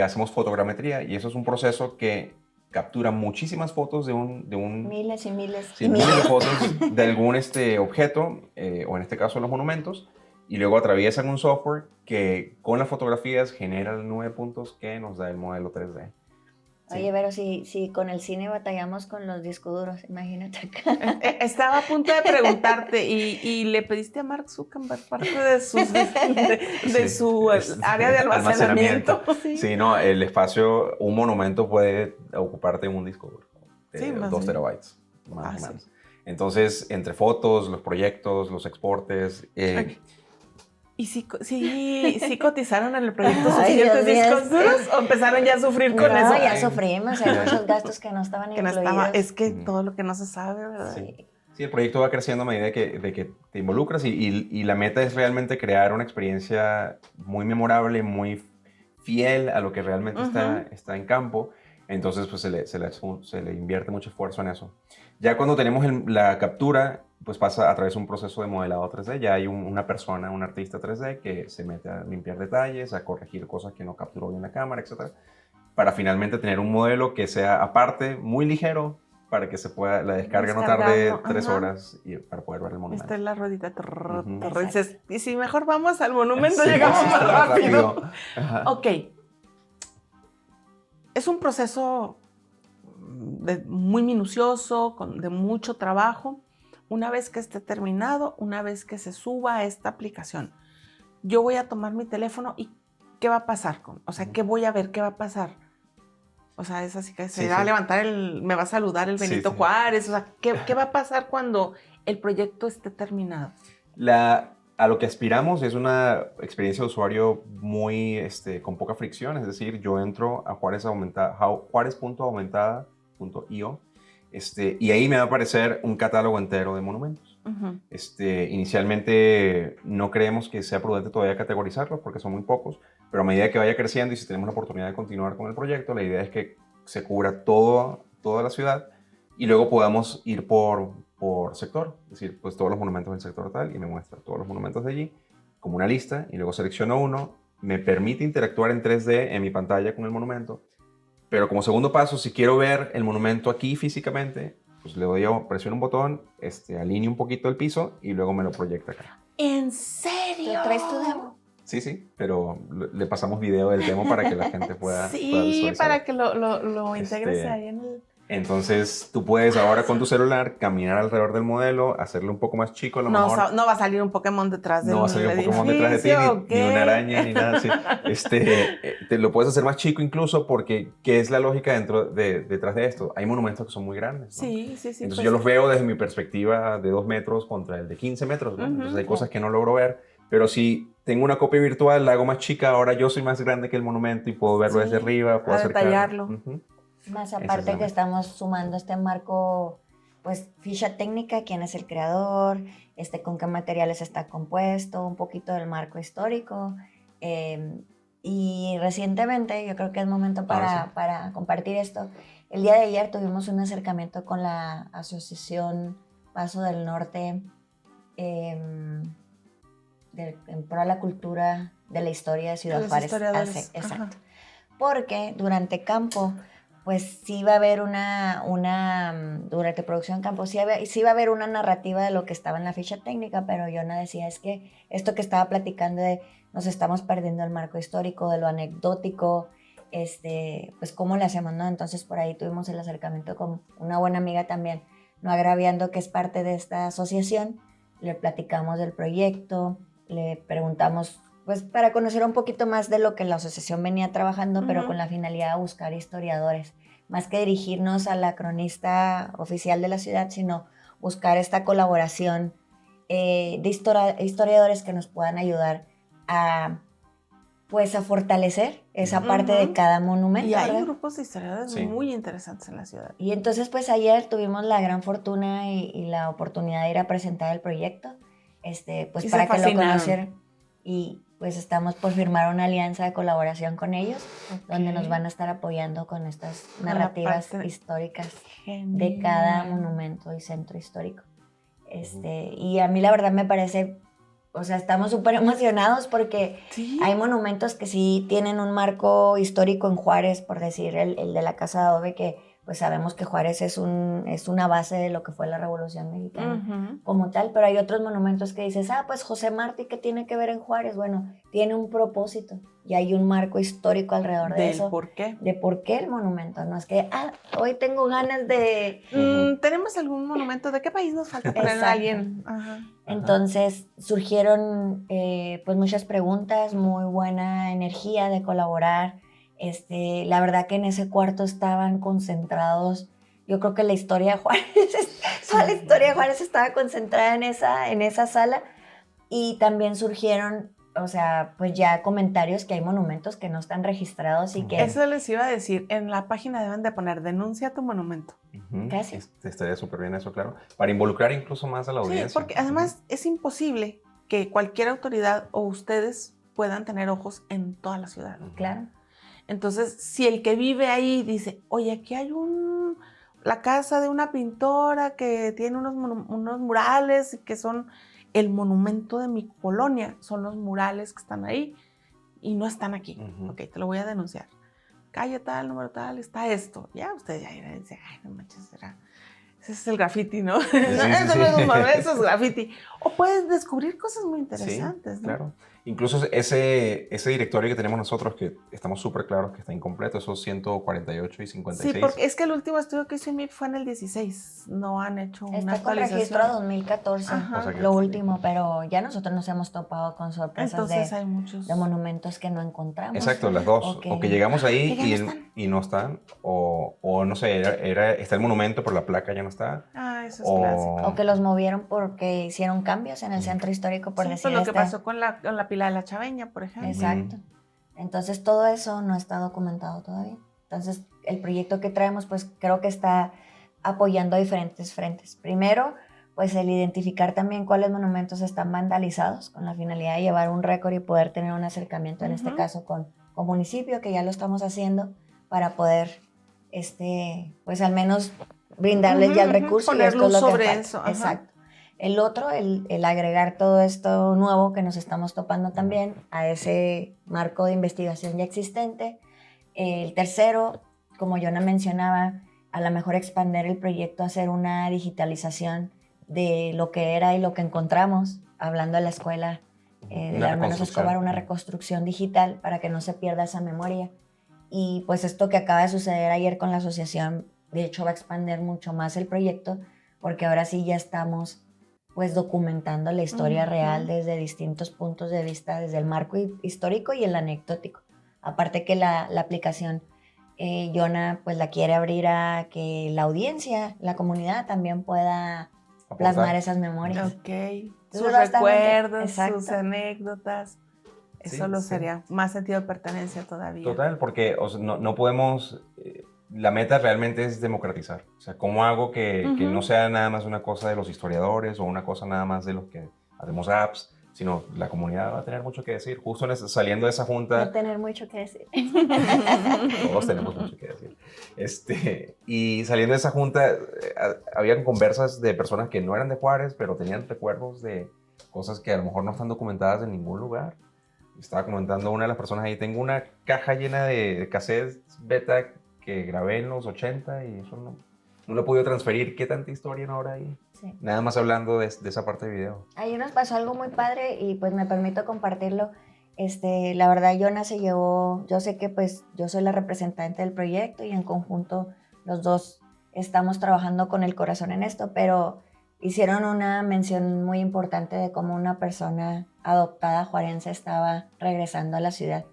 hacemos fotogrametría y eso es un proceso que captura muchísimas fotos de un Miles y miles. sí, miles de fotos de algún objeto, o en este caso los monumentos, y luego atraviesan un software que con las fotografías genera los 9 puntos que nos da el modelo 3D. Sí. Oye, pero si con el cine batallamos con los discos duros, imagínate acá. Estaba a punto de preguntarte, ¿y le pediste a Mark Zuckerberg parte de su área de almacenamiento? Sí, no, el espacio, un monumento puede ocuparte en un disco duro de Sí, 2 terabytes, más o menos. Sí. Entonces, entre fotos, los proyectos, los exportes... ¿Y sí cotizaron en el proyecto Ay, suficientes Dios mío, discos duros o empezaron ya a sufrir con eso? No, ya sufrimos, hay muchos gastos que no estaban Que no incluidos. estaba, es que todo lo que no se sabe, ¿verdad? Sí. Sí, el proyecto va creciendo a medida de que te involucras y la meta es realmente crear una experiencia muy memorable, muy fiel a lo que realmente está en campo. Entonces, pues se le invierte mucho esfuerzo en eso. Ya cuando tenemos la captura, pues pasa a través de un proceso de modelado 3D. Ya hay una persona, un artista 3D que se mete a limpiar detalles, a corregir cosas que no capturó bien la cámara, etc. Para finalmente tener un modelo que sea aparte, muy ligero, para que se pueda, la descarga no tarde 3 horas y para poder ver el monumento. Esta es la ruedita. Dices, y si mejor vamos al monumento, Sí, llegamos más rápido. Ajá. Ok. Es un proceso muy minucioso, de mucho trabajo. Una vez que esté terminado, una vez que se suba a esta aplicación, yo voy a tomar mi teléfono y ¿qué va a pasar? O sea, ¿qué voy a ver? ¿Qué va a pasar? O sea, es así que se va a levantar, me va a saludar el Benito Juárez. O sea, ¿qué va a pasar cuando el proyecto esté terminado? A lo que aspiramos es una experiencia de usuario muy, con poca fricción. Es decir, yo entro a juárez.aumentada.io y ahí me va a aparecer un catálogo entero de monumentos. Inicialmente no creemos que sea prudente todavía categorizarlos porque son muy pocos, pero a medida que vaya creciendo y si tenemos la oportunidad de continuar con el proyecto, la idea es que se cubra toda la ciudad y luego podamos ir por sector, es decir, pues todos los monumentos del sector tal y me muestra todos los monumentos de allí como una lista y luego selecciono uno, me permite interactuar en 3D en mi pantalla con el monumento, pero como segundo paso, si quiero ver el monumento aquí físicamente, pues le doy presiono un botón, alineo un poquito el piso y luego me lo proyecta acá. ¿En serio? ¿Lo traes tu demo? Sí, pero le pasamos video del demo para que la gente pueda visualizar. Para que lo integres ahí en el... Entonces, tú puedes ahora con tu celular caminar alrededor del modelo, hacerlo un poco más chico. A lo mejor, no va a salir un Pokémon detrás de no va a salir un Pokémon detrás de ti, ni una araña, ni nada así. Te lo puedes hacer más chico incluso porque, ¿qué es la lógica detrás de esto? Hay monumentos que son muy grandes, ¿no? Sí. Entonces pues, yo los veo desde mi perspectiva de 2 metros contra el de 15 metros, ¿no? Entonces hay cosas que no logro ver, pero si tengo una copia virtual, la hago más chica, ahora yo soy más grande que el monumento y puedo verlo desde arriba, puedo detallarlo. Más aparte que estamos sumando este marco, pues ficha técnica, quién es el creador, con qué materiales está compuesto, un poquito del marco histórico. Y recientemente, yo creo que es momento para compartir esto. El día de ayer tuvimos un acercamiento con la Asociación Paso del Norte en pro a la cultura de la historia de Ciudad Juárez. Exacto. Porque durante campo, pues sí va a haber durante producción campo, sí va a haber una narrativa de lo que estaba en la ficha técnica, pero Yona decía, es que esto que estaba platicando de nos estamos perdiendo el marco histórico, de lo anecdótico, pues cómo le hacemos, ¿no? Entonces por ahí tuvimos el acercamiento con una buena amiga también, no agraviando, que es parte de esta asociación, le platicamos del proyecto, le preguntamos, pues para conocer un poquito más de lo que la asociación venía trabajando, pero con la finalidad de buscar historiadores más que dirigirnos a la cronista oficial de la ciudad, sino buscar esta colaboración de historiadores que nos puedan ayudar a, pues, a fortalecer esa parte de cada monumento. Y hay ¿verdad? grupos de historiadores Sí. muy interesantes en la ciudad. Y entonces, pues ayer tuvimos la gran fortuna y la oportunidad de ir a presentar el proyecto, pues Y para se que lo fascinaron. conocieran. Y pues estamos por firmar una alianza de colaboración con ellos, donde nos van a estar apoyando con estas Con la narrativas parte históricas Genial. de cada monumento y centro histórico. Y a mí la verdad me parece, o sea, estamos súper emocionados porque Sí. hay monumentos que sí tienen un marco histórico en Juárez, por decir el de la Casa de Adobe, que pues sabemos que Juárez es una base de lo que fue la Revolución Mexicana como tal, pero hay otros monumentos que dices, pues José Martí, ¿qué tiene que ver en Juárez? Bueno, tiene un propósito y hay un marco histórico alrededor de eso. ¿Por qué? De por qué el monumento, no es que, hoy tengo ganas de... ¿Tenemos algún monumento? ¿De qué país nos falta poner a Exacto. alguien? Ajá. Entonces surgieron pues muchas preguntas, muy buena energía de colaborar. La verdad que en ese cuarto estaban concentrados, yo creo que la historia de Juárez, toda la historia de Juárez estaba concentrada en esa sala, y también surgieron, o sea, pues ya comentarios que hay monumentos que no están registrados y que... Eso les iba a decir, en la página deben de poner denuncia tu monumento. Casi. Estaría súper bien eso, claro. Para involucrar incluso más a la audiencia. Sí, porque además es imposible que cualquier autoridad o ustedes puedan tener ojos en toda la ciudad. Claro. Entonces, si el que vive ahí dice, oye, aquí hay la casa de una pintora que tiene unos murales que son el monumento de mi colonia, son los murales que están ahí y no están aquí. Ok, te lo voy a denunciar. Calle tal, número tal, está esto. Ya usted ya irá y dice, ay, no manches, ese es el graffiti, ¿no? Sí, Eso sí, no sí. es un monumento, eso es graffiti. O puedes descubrir cosas muy interesantes, Sí, ¿no? claro. Incluso ese directorio que tenemos nosotros, que estamos súper claros que está incompleto, esos 148 y 56. Sí, porque es que el último estudio que hizo IMIP fue en el 16. No han hecho una Está con actualización. registro 2014, Ajá. O sea que- lo último, pero ya nosotros nos hemos topado con sorpresas Entonces hay muchos. de monumentos que no encontramos. Exacto, las dos. O que llegamos ahí y no están, o no sé, está el monumento, pero la placa ya no está. Ah, eso es clásico. O que los movieron porque hicieron cambios en el centro histórico, por Sí, decir pues lo que pasó con la pila de la Chaveña, por ejemplo. Exacto. Entonces todo eso no está documentado todavía. Entonces el proyecto que traemos pues creo que está apoyando a diferentes frentes. Primero, pues el identificar también cuáles monumentos están vandalizados con la finalidad de llevar un récord y poder tener un acercamiento, en este caso con municipio, que ya lo estamos haciendo, para poder pues al menos brindarles ya el recurso. Poner y esto es luz lo que sobre falta. eso. Ajá. Exacto. El otro, el agregar todo esto nuevo que nos estamos topando también a ese marco de investigación ya existente. El tercero, como Yona mencionaba, a lo mejor expandir el proyecto, hacer una digitalización de lo que era y lo que encontramos, hablando de la escuela de la Hermanos Escobar, una reconstrucción digital para que no se pierda esa memoria. Y pues esto que acaba de suceder ayer con la asociación, de hecho va a expandir mucho más el proyecto, porque ahora sí ya estamos pues documentando la historia real desde distintos puntos de vista, desde el marco histórico y el anecdótico. Aparte que la aplicación, Yona pues la quiere abrir a que la audiencia, la comunidad también pueda plasmar esas memorias. Ok, Sus sus recuerdos, sus anécdotas. Eso lo sería más sentido de pertenencia todavía. Total, porque no podemos... la meta realmente es democratizar. O sea, ¿cómo hago que no sea nada más una cosa de los historiadores o una cosa nada más de los que hacemos apps, sino la comunidad va a tener mucho que decir? Justo saliendo de esa junta... Va a tener mucho que decir. Todos tenemos mucho que decir. Y saliendo de esa junta, habían conversas de personas que no eran de Juárez, pero tenían recuerdos de cosas que a lo mejor no están documentadas en ningún lugar. Estaba comentando una de las personas ahí, tengo una caja llena de cassettes beta que grabé en los 80 y eso no lo he podido transferir. ¿Qué tanta historia no habrá ahí? Sí. Nada más hablando de esa parte de video. Ahí nos pasó algo muy padre y pues me permito compartirlo. La verdad, Yona se llevó, yo sé que pues yo soy la representante del proyecto y en conjunto los dos estamos trabajando con el corazón en esto, pero hicieron una mención muy importante de cómo una persona adoptada juarense estaba regresando a la ciudad.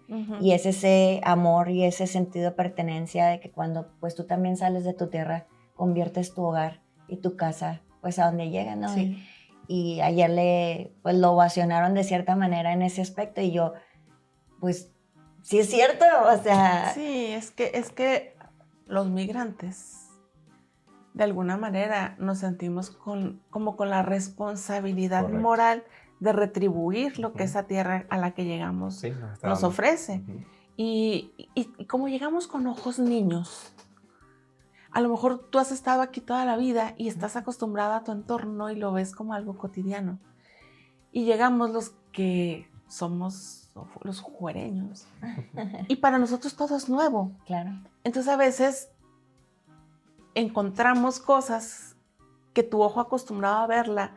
Y es ese amor y ese sentido de pertenencia de que cuando pues tú también sales de tu tierra, conviertes tu hogar y tu casa pues a donde llega, ¿no? Sí. Y ayer pues lo ovacionaron de cierta manera en ese aspecto y yo, pues, sí es cierto, o sea... Sí, es que los migrantes, de alguna manera, nos sentimos como con la responsabilidad Correcto. moral de retribuir lo que esa tierra a la que llegamos Sí, nos ofrece. Y como llegamos con ojos niños, a lo mejor tú has estado aquí toda la vida y estás acostumbrada a tu entorno y lo ves como algo cotidiano. Y llegamos los que somos los juereños. Y para nosotros todo es nuevo. Claro. Entonces a veces encontramos cosas que tu ojo acostumbrado a verla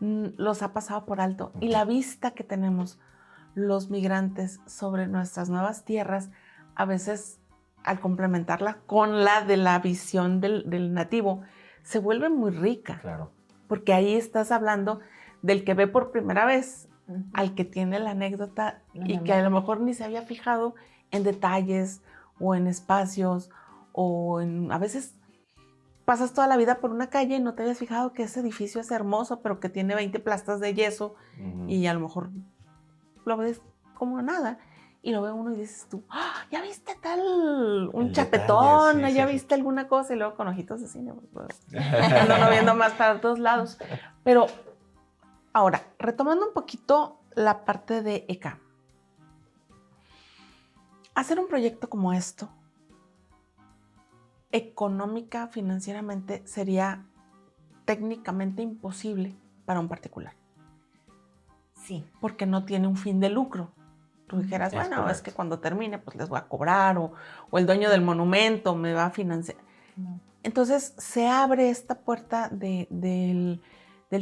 los ha pasado por alto. Y la vista que tenemos los migrantes sobre nuestras nuevas tierras, a veces al complementarla con la de la visión del nativo, se vuelve muy rica. Claro. Porque ahí estás hablando del que ve por primera vez al que tiene la anécdota y que a lo mejor ni se había fijado en detalles o en espacios o a veces pasas toda la vida por una calle y no te habías fijado que ese edificio es hermoso, pero que tiene 20 plastas de yeso y a lo mejor lo ves como nada. Y lo ve uno y dices tú, ¡ah! ¿Ya viste un chapetón? Detalle, sí, ¿Ya sí, viste alguna cosa? Y luego con ojitos de cine, pues, no viendo más para todos lados. Pero ahora, retomando un poquito la parte de ECA. Hacer un proyecto como esto, económica, financieramente, sería técnicamente imposible para un particular. Sí. Porque no tiene un fin de lucro. Tú dijeras, bueno, correcto. es que cuando termine, pues les voy a cobrar, o el dueño del monumento me va a financiar. No. Entonces, se abre esta puerta del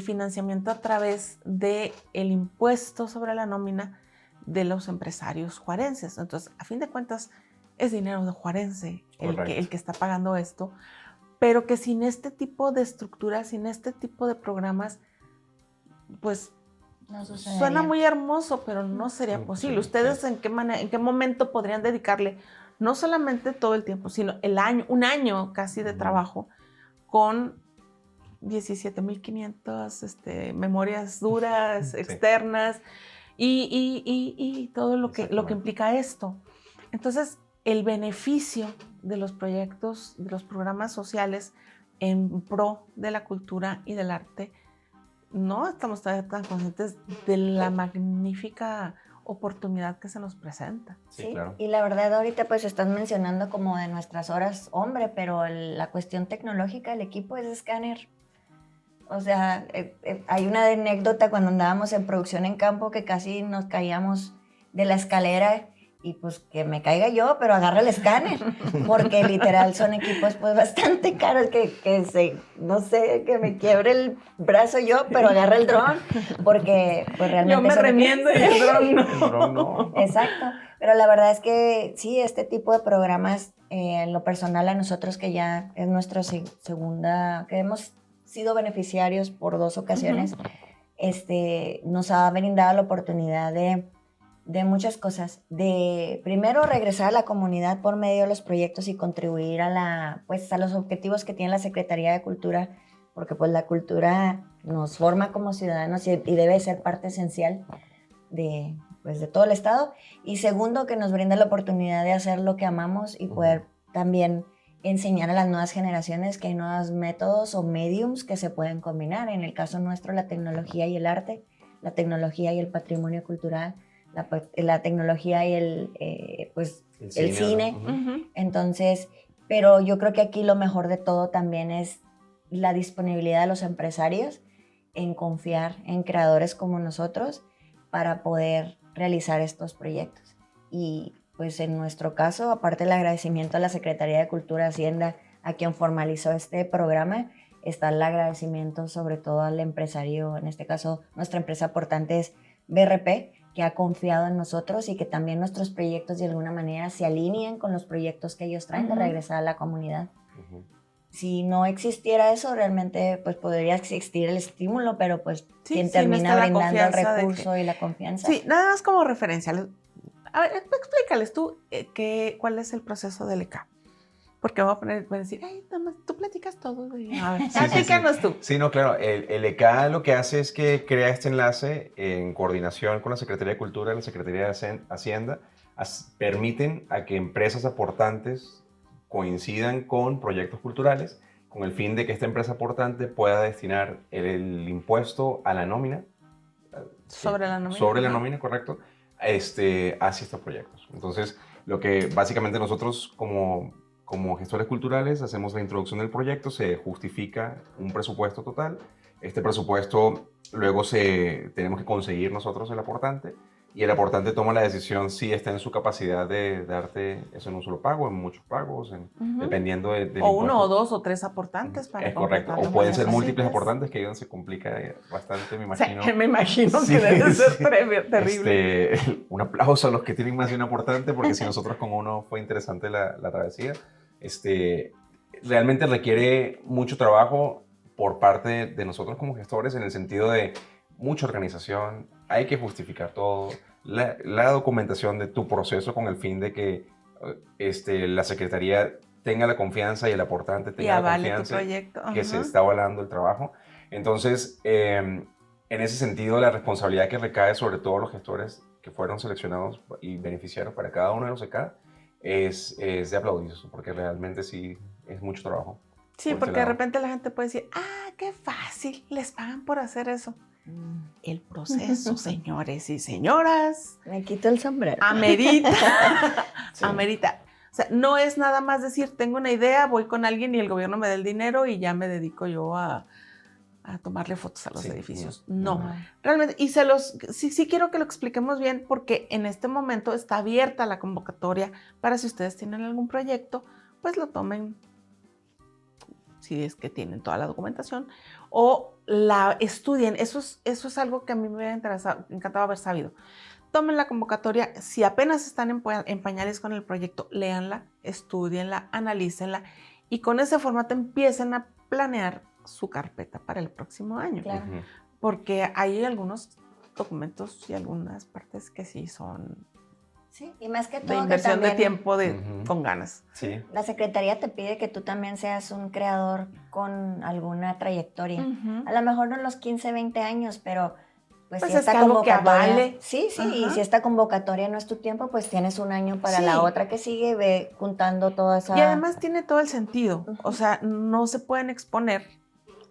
financiamiento a través del impuesto sobre la nómina de los empresarios juarenses. Entonces, a fin de cuentas, es dinero de juarense el que está pagando esto, pero que sin este tipo de estructuras, sin este tipo de programas, pues No sucedería. suena muy hermoso, pero no sería posible. Sí, ¿Ustedes sí. en qué momento podrían dedicarle no solamente todo el tiempo, sino un año casi de trabajo con 17,500 memorias duras, externas y todo lo que implica esto? Entonces, el beneficio de los proyectos, de los programas sociales en pro de la cultura y del arte, no estamos todavía tan conscientes de la magnífica oportunidad que se nos presenta. Sí, claro. Y la verdad ahorita pues estás mencionando como de nuestras horas hombre, pero la cuestión tecnológica del equipo es escáner. O sea, hay una anécdota cuando andábamos en producción en campo que casi nos caíamos de la escalera y pues que me caiga yo, pero agarra el escáner, porque literal son equipos pues bastante caros no sé, que me quiebre el brazo yo, pero agarra el dron, porque pues realmente... Yo me remiendo y el dron no. El dron no. Exacto, pero la verdad es que sí, este tipo de programas, en lo personal a nosotros que ya es nuestra segunda, que hemos sido beneficiarios por 2 ocasiones, nos ha brindado la oportunidad de muchas cosas, de primero regresar a la comunidad por medio de los proyectos y contribuir a los objetivos que tiene la Secretaría de Cultura, porque pues la cultura nos forma como ciudadanos y debe ser parte esencial de todo el estado. Y segundo, que nos brinda la oportunidad de hacer lo que amamos y poder también enseñar a las nuevas generaciones que hay nuevos métodos o mediums que se pueden combinar. En el caso nuestro, la tecnología y el arte, la tecnología y el patrimonio cultural, la tecnología y el cine. ¿no? Entonces, pero yo creo que aquí lo mejor de todo también es la disponibilidad de los empresarios en confiar en creadores como nosotros para poder realizar estos proyectos. Y pues en nuestro caso, aparte del agradecimiento a la Secretaría de Cultura, Hacienda, a quien formalizó este programa, está el agradecimiento sobre todo al empresario, en este caso nuestra empresa aportante es BRP, que ha confiado en nosotros y que también nuestros proyectos de alguna manera se alinean con los proyectos que ellos traen de regresar a la comunidad. si no existiera eso, realmente pues podría existir el estímulo, pero pues Sí, quien sí, no termina está la brindando el confianza de recurso y la confianza. Sí, nada más como referencia. A ver, explícales tú cuál es el proceso del ECA. Porque voy a decir, ay, nada más, tú platicas todo. A ver, explícanos tú. Sí, no, claro. El ECA lo que hace es que crea este enlace en coordinación con la Secretaría de Cultura y la Secretaría de Hacienda. Permiten a que empresas aportantes coincidan con proyectos culturales con el fin de que esta empresa aportante pueda destinar el impuesto a la nómina. Sobre la nómina. Sobre la nómina, correcto, hacia estos proyectos. Entonces, lo que básicamente nosotros como gestores culturales hacemos la introducción del proyecto, se justifica un presupuesto total. Este presupuesto luego tenemos que conseguir nosotros el aportante y el aportante toma la decisión si está en su capacidad de darte eso en un solo pago, en muchos pagos, dependiendo del O uno impuesto. o dos o tres aportantes para Es correcto. completar O pueden ser las múltiples citas. aportantes, que se complica bastante, me imagino. Sí, me imagino Sí, que debe ser sí. terrible. Un aplauso a los que tienen más de un aportante, porque si nosotros con uno fue interesante la travesía. Realmente requiere mucho trabajo por parte de nosotros como gestores, en el sentido de mucha organización, hay que justificar todo, la documentación de tu proceso con el fin de que la Secretaría tenga la confianza y el aportante tenga la confianza que se está avalando el trabajo. Entonces, en ese sentido, la responsabilidad que recae sobre todos los gestores que fueron seleccionados y beneficiarios para cada uno de los ECA es de aplaudirse, porque realmente sí es mucho trabajo. Sí, porque de repente la gente puede decir, qué fácil, les pagan por hacer eso. El proceso, señores y señoras. Me quito el sombrero. Amerita. Sí. Amerita. O sea, no es nada más decir, tengo una idea, voy con alguien y el gobierno me da el dinero y ya me dedico yo a tomarle fotos a los edificios. No, realmente, y sí quiero que lo expliquemos bien, porque en este momento está abierta la convocatoria para si ustedes tienen algún proyecto, pues lo tomen, si es que tienen toda la documentación, o la estudien. Eso es algo que a mí me hubiera encantado haber sabido. Tomen la convocatoria, si apenas están en pañales con el proyecto, léanla, estudienla, analícenla, y con ese formato empiecen a planear su carpeta para el próximo año. Claro. Porque hay algunos documentos y algunas partes que sí son Sí, y más que todo de inversión que también, de tiempo con ganas. Sí. La Secretaría te pide que tú también seas un creador con alguna trayectoria. A lo mejor no en los 15, 20 años, pero pues si es esta que algo que convocatoria... avale. Sí, y si esta convocatoria no es tu tiempo, pues tienes un año para la otra que sigue, ve juntando toda esa... Y además tiene todo el sentido. O sea, no se pueden exponer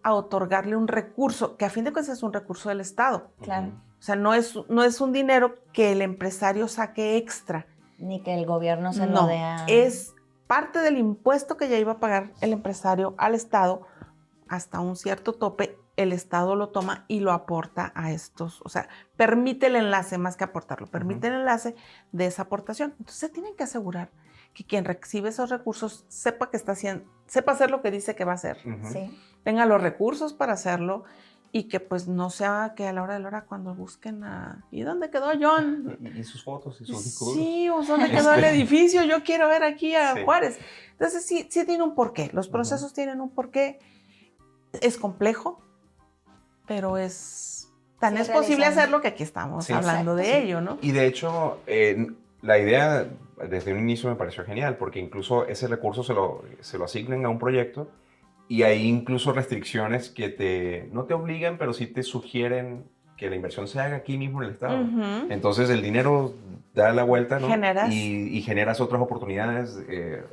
a otorgarle un recurso, que a fin de cuentas es un recurso del Estado. Claro. O sea, no es un dinero que el empresario saque extra. Ni que el gobierno se lo dé a... Es parte del impuesto que ya iba a pagar el empresario al Estado, hasta un cierto tope, el Estado lo toma y lo aporta a estos. O sea, permite el enlace, más que aportarlo, permite el enlace de esa aportación. Entonces, se tienen que asegurar que quien recibe esos recursos sepa que está haciendo, sepa hacer lo que dice que va a hacer. Sí. Tenga los recursos para hacerlo y que pues no sea que a la hora de la hora cuando busquen ¿y dónde quedó John? Y sus fotos y sus discos. Sí, o ¿dónde quedó el edificio? Yo quiero ver aquí a Juárez. Entonces sí tiene un porqué. Los procesos tienen un porqué. Es complejo, pero es posible hacerlo que aquí estamos hablando de ello, ¿no? Y de hecho, la idea desde un inicio me pareció genial, porque incluso ese recurso se lo asignan a un proyecto y hay incluso restricciones que no te obligan, pero sí te sugieren que la inversión se haga aquí mismo en el Estado. Entonces el dinero da la vuelta, ¿no? Y generas otras oportunidades,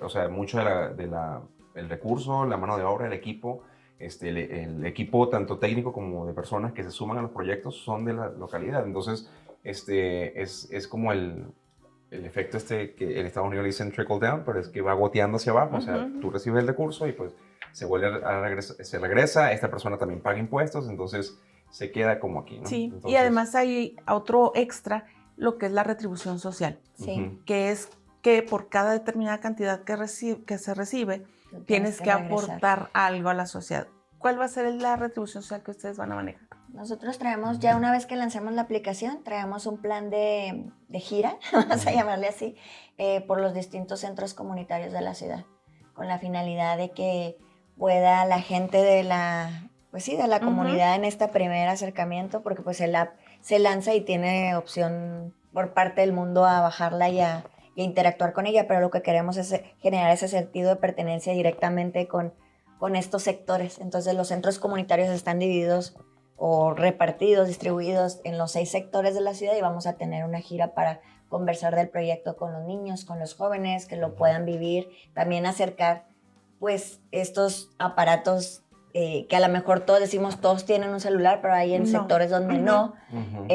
o sea, mucho el recurso, la mano de obra, el equipo. El equipo tanto técnico como de personas que se suman a los proyectos son de la localidad. Entonces, es como el efecto que en Estados Unidos le dicen trickle down, pero es que va goteando hacia abajo. O sea, tú recibes el recurso y pues se regresa, esta persona también paga impuestos, entonces se queda como aquí, ¿no? Sí, entonces, y además hay otro extra, lo que es la retribución social, que es que por cada determinada cantidad que se recibe, tienes que aportar algo a la sociedad. ¿Cuál va a ser la retribución social que ustedes van a manejar? Nosotros traemos, ya una vez que lancemos la aplicación, traemos un plan de gira, vamos a llamarle así, por los distintos centros comunitarios de la ciudad, con la finalidad de que pueda la gente de la, pues sí, de la Ujú. comunidad en este primer acercamiento, porque pues el app se lanza y tiene opción por parte del mundo a bajarla y a interactuar con ella, pero lo que queremos es generar ese sentido de pertenencia directamente con estos sectores. Entonces los centros comunitarios están divididos o repartidos, distribuidos en los 6 sectores de la ciudad y vamos a tener una gira para conversar del proyecto con los niños, con los jóvenes, que lo puedan vivir, también acercar pues estos aparatos que a lo mejor todos decimos todos tienen un celular, pero hay en No. sectores donde Ujú. no, Ujú.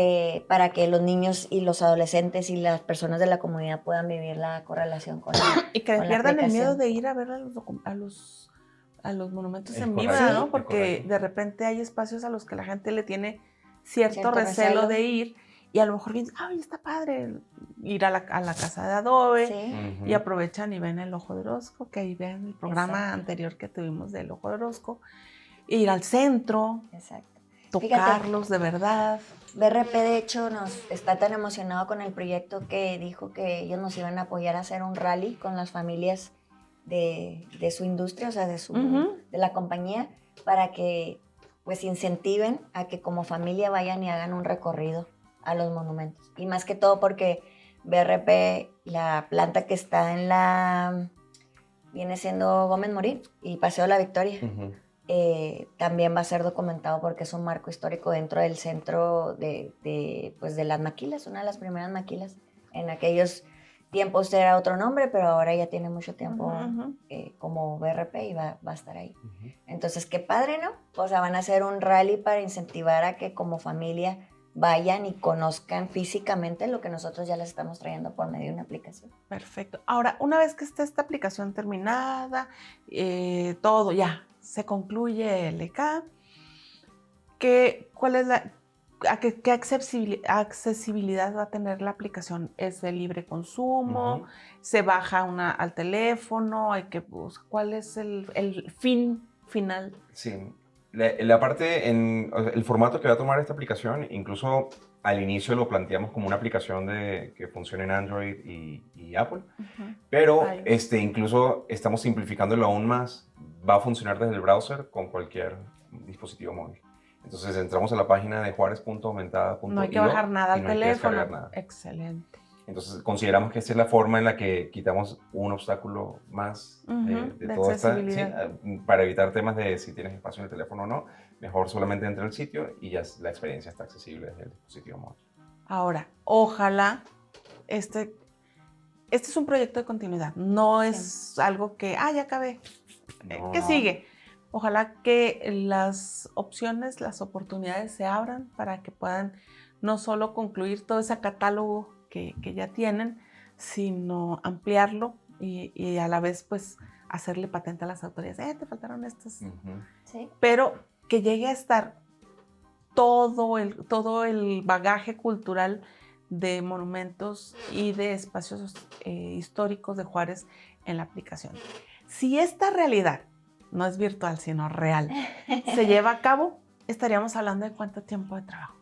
para que los niños y los adolescentes y las personas de la comunidad puedan vivir la correlación con Y que con la pierdan el miedo aplicación. de ir a ver a los monumentos Es en vivo, correcto, ¿no? es Porque correcto. de repente hay espacios a los que la gente le tiene cierto Cierto recelo recelo. de ir y a lo mejor piensan, ay, está padre ir a la casa de adobe Sí, Ujú. y aprovechan y ven el Ojo de Orozco, que ahí ven el programa Exacto. anterior que tuvimos del Ojo de Orozco, ir al centro, exacto. tocarlos de verdad. BRP de hecho nos está tan emocionado con el proyecto que dijo que ellos nos iban a apoyar a hacer un rally con las familias de su industria, o sea, Ujú. de la compañía, para que pues incentiven a que como familia vayan y hagan un recorrido a los monumentos. Y más que todo porque BRP, la planta que está en viene siendo Gómez Morín y Paseo de la Victoria. Ujú. También va a ser documentado porque es un marco histórico dentro del centro pues de las maquilas, una de las primeras maquilas. En aquellos tiempos era otro nombre, pero ahora ya tiene mucho tiempo Ujú. como BRP y va a estar ahí. Ujú. Entonces, qué padre, ¿no? O sea, van a hacer un rally para incentivar a que como familia vayan y conozcan físicamente lo que nosotros ya les estamos trayendo por medio de una aplicación. Perfecto. Ahora, una vez que esté esta aplicación terminada, todo ya, se concluye el EK, ¿cuál es qué accesibilidad va a tener la aplicación? ¿Es de libre consumo? Ujú. ¿Se baja al teléfono? ¿Cuál es el fin final? Sí, la parte, o sea, el formato que va a tomar esta aplicación, incluso al inicio lo planteamos como una aplicación que funcione en Android y Apple, Ujú. pero Ay. incluso estamos simplificándolo aún más. Va a funcionar desde el browser con cualquier dispositivo móvil. Entonces entramos a la página de juarez.aumentada.io No hay que bajar nada y al no hay que descargar teléfono. nada. Excelente. Entonces consideramos que esta es la forma en la que quitamos un obstáculo más Ujú, de de toda esta, accesibilidad. para evitar temas de si tienes espacio en el teléfono o no, mejor solamente entra al sitio y ya la experiencia está accesible desde el dispositivo móvil. Ahora, ojalá este es un proyecto de continuidad, no es algo que, ya acabé, No, ¿qué no. sigue? Ojalá que las opciones, las oportunidades se abran para que puedan no solo concluir todo ese catálogo que ya tienen, sino ampliarlo y a la vez pues hacerle patente a las autoridades, te faltaron estas, Ujú. Sí. pero que llegue a estar todo el bagaje cultural de monumentos y de espacios históricos de Juárez en la aplicación. Si esta realidad no es virtual, sino real, se lleva a cabo, estaríamos hablando de cuánto tiempo de trabajo.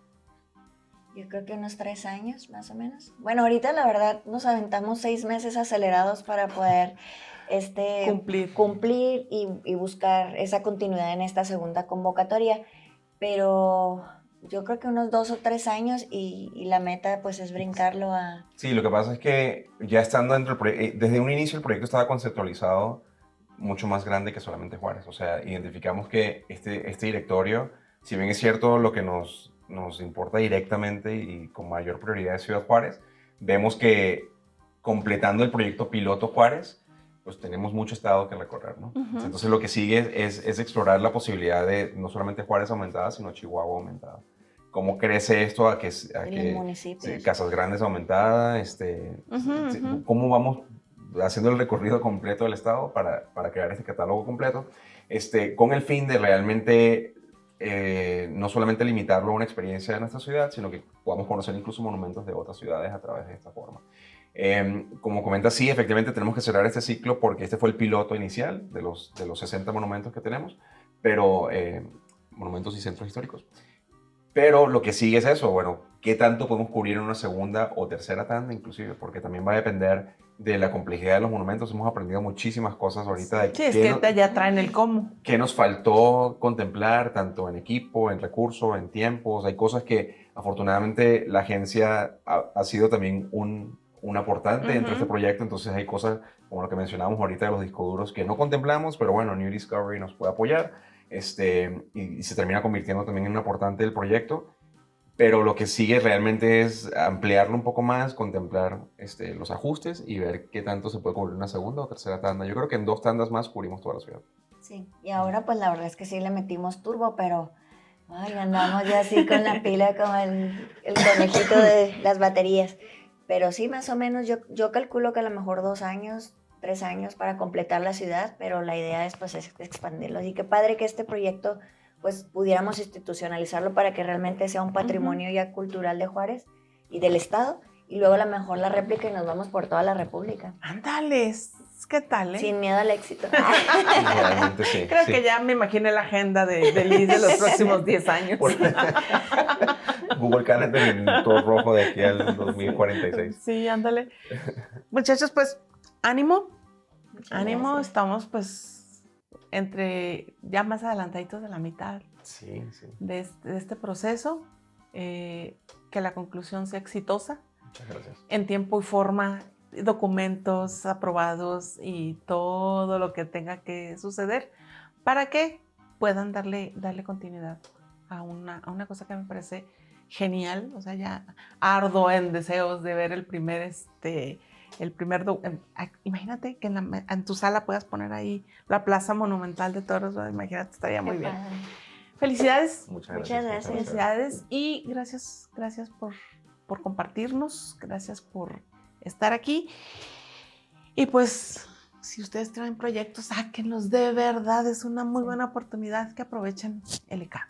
Yo creo que unos 3 años, más o menos. Bueno, ahorita la verdad nos aventamos 6 meses acelerados para poder cumplir y buscar esa continuidad en esta segunda convocatoria. Pero yo creo que unos 2 o 3 años y la meta pues es brincarlo a... Sí, lo que pasa es que ya estando dentro del proyecto, desde un inicio el proyecto estaba conceptualizado mucho más grande que solamente Juárez. O sea, identificamos que este directorio, si bien es cierto lo que nos importa directamente y con mayor prioridad es Ciudad Juárez, vemos que completando el proyecto piloto Juárez, pues tenemos mucho estado que recorrer, ¿no? Ujú. Entonces lo que sigue es explorar la posibilidad de no solamente Juárez aumentada, sino Chihuahua aumentada. ¿Cómo crece esto a que los municipios. Casas Grandes aumentada? Ujú. ¿Cómo vamos haciendo el recorrido completo del estado para crear este catálogo completo? Con el fin de realmente no solamente limitarlo a una experiencia de nuestra ciudad, sino que podamos conocer incluso monumentos de otras ciudades a través de esta forma. Como comenta, sí, efectivamente tenemos que cerrar este ciclo porque este fue el piloto inicial de los 60 monumentos que tenemos, pero monumentos y centros históricos. Pero lo que sigue es eso, bueno, ¿qué tanto podemos cubrir en una segunda o tercera tanda inclusive? Porque también va a depender de la complejidad de los monumentos. Hemos aprendido muchísimas cosas ahorita. De Sí, es que ya traen el cómo. ¿Qué nos faltó contemplar, tanto en equipo, en recursos, en tiempos? Hay cosas que afortunadamente la agencia ha sido también un aportante dentro de este proyecto, entonces hay cosas como lo que mencionábamos ahorita de los discos duros que no contemplamos, pero bueno, New Discovery nos puede apoyar y se termina convirtiendo también en un aportante del proyecto. Pero lo que sigue realmente es ampliarlo un poco más, contemplar los ajustes y ver qué tanto se puede cubrir una segunda o tercera tanda. Yo creo que en 2 tandas más cubrimos toda la ciudad. Sí, y ahora pues la verdad es que sí le metimos turbo, pero ay, andamos ya así con la pila como el conejito de las baterías. Pero sí, más o menos yo calculo que a lo mejor 2 años, 3 años para completar la ciudad, pero la idea es pues expandirlo. Así que padre que este proyecto pues pudiéramos institucionalizarlo para que realmente sea un patrimonio ya cultural de Juárez y del estado, y luego a lo mejor la réplica y nos vamos por toda la república. Ándale, ¿qué tal, Sin miedo al éxito. Realmente sí. Creo que ya me imaginé la agenda de Liz de los próximos 10 años. Google Calendar en todo rojo de aquí al 2046. Sí, ándale. Muchachos, pues, ánimo. Ánimo, Gracias. estamos pues entre ya más adelantaditos de la mitad Sí, sí. de este proceso. Que la conclusión sea exitosa. Muchas gracias. En tiempo y forma, documentos aprobados y todo lo que tenga que suceder para que puedan darle continuidad a una cosa que me parece genial. O sea, ya ardo en deseos de ver el primer imagínate que en tu sala puedas poner ahí la Plaza Monumental de Toros. Imagínate, estaría muy bien. Felicidades. Muchas Muchas gracias. Felicidades y gracias por compartirnos, gracias por estar aquí. Y pues, si ustedes traen proyectos, sáquenlos, de verdad, es una muy buena oportunidad, que aprovechen el ECA.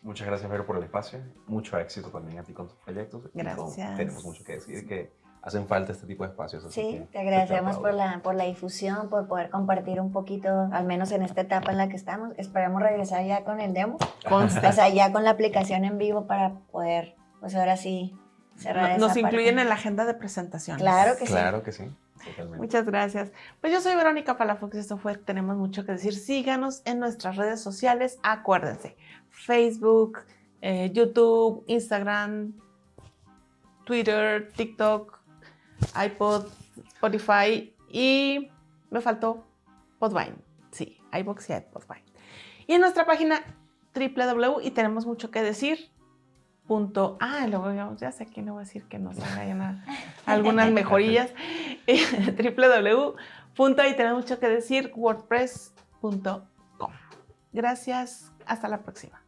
Muchas gracias, Vero, por el espacio. Mucho éxito también a ti con tus proyectos. Gracias. Tenemos mucho que decir, que hacen falta este tipo de espacios. Así Sí, que te agradecemos aplaudo. por la difusión, por poder compartir un poquito, al menos en esta etapa en la que estamos. Esperamos regresar ya con el demo, o sea, ya con la aplicación en vivo para poder, pues ahora sí, cerrar esa Nos parte. incluyen en la agenda de presentaciones. Claro que sí. Claro que sí, totalmente. Muchas gracias. Pues yo soy Verónica Palafox y esto fue Tenemos Mucho que Decir. Síganos en nuestras redes sociales. Acuérdense, Facebook, YouTube, Instagram, Twitter, TikTok, iPod, Spotify y me faltó Podvine. Sí, iVoox y Podvine. Y en nuestra página www y tenemos mucho que decir. Luego ya sé que no voy a decir que nos hagan algunas mejorillas. www.y tenemos mucho que decir wordpress.com. Gracias, hasta la próxima.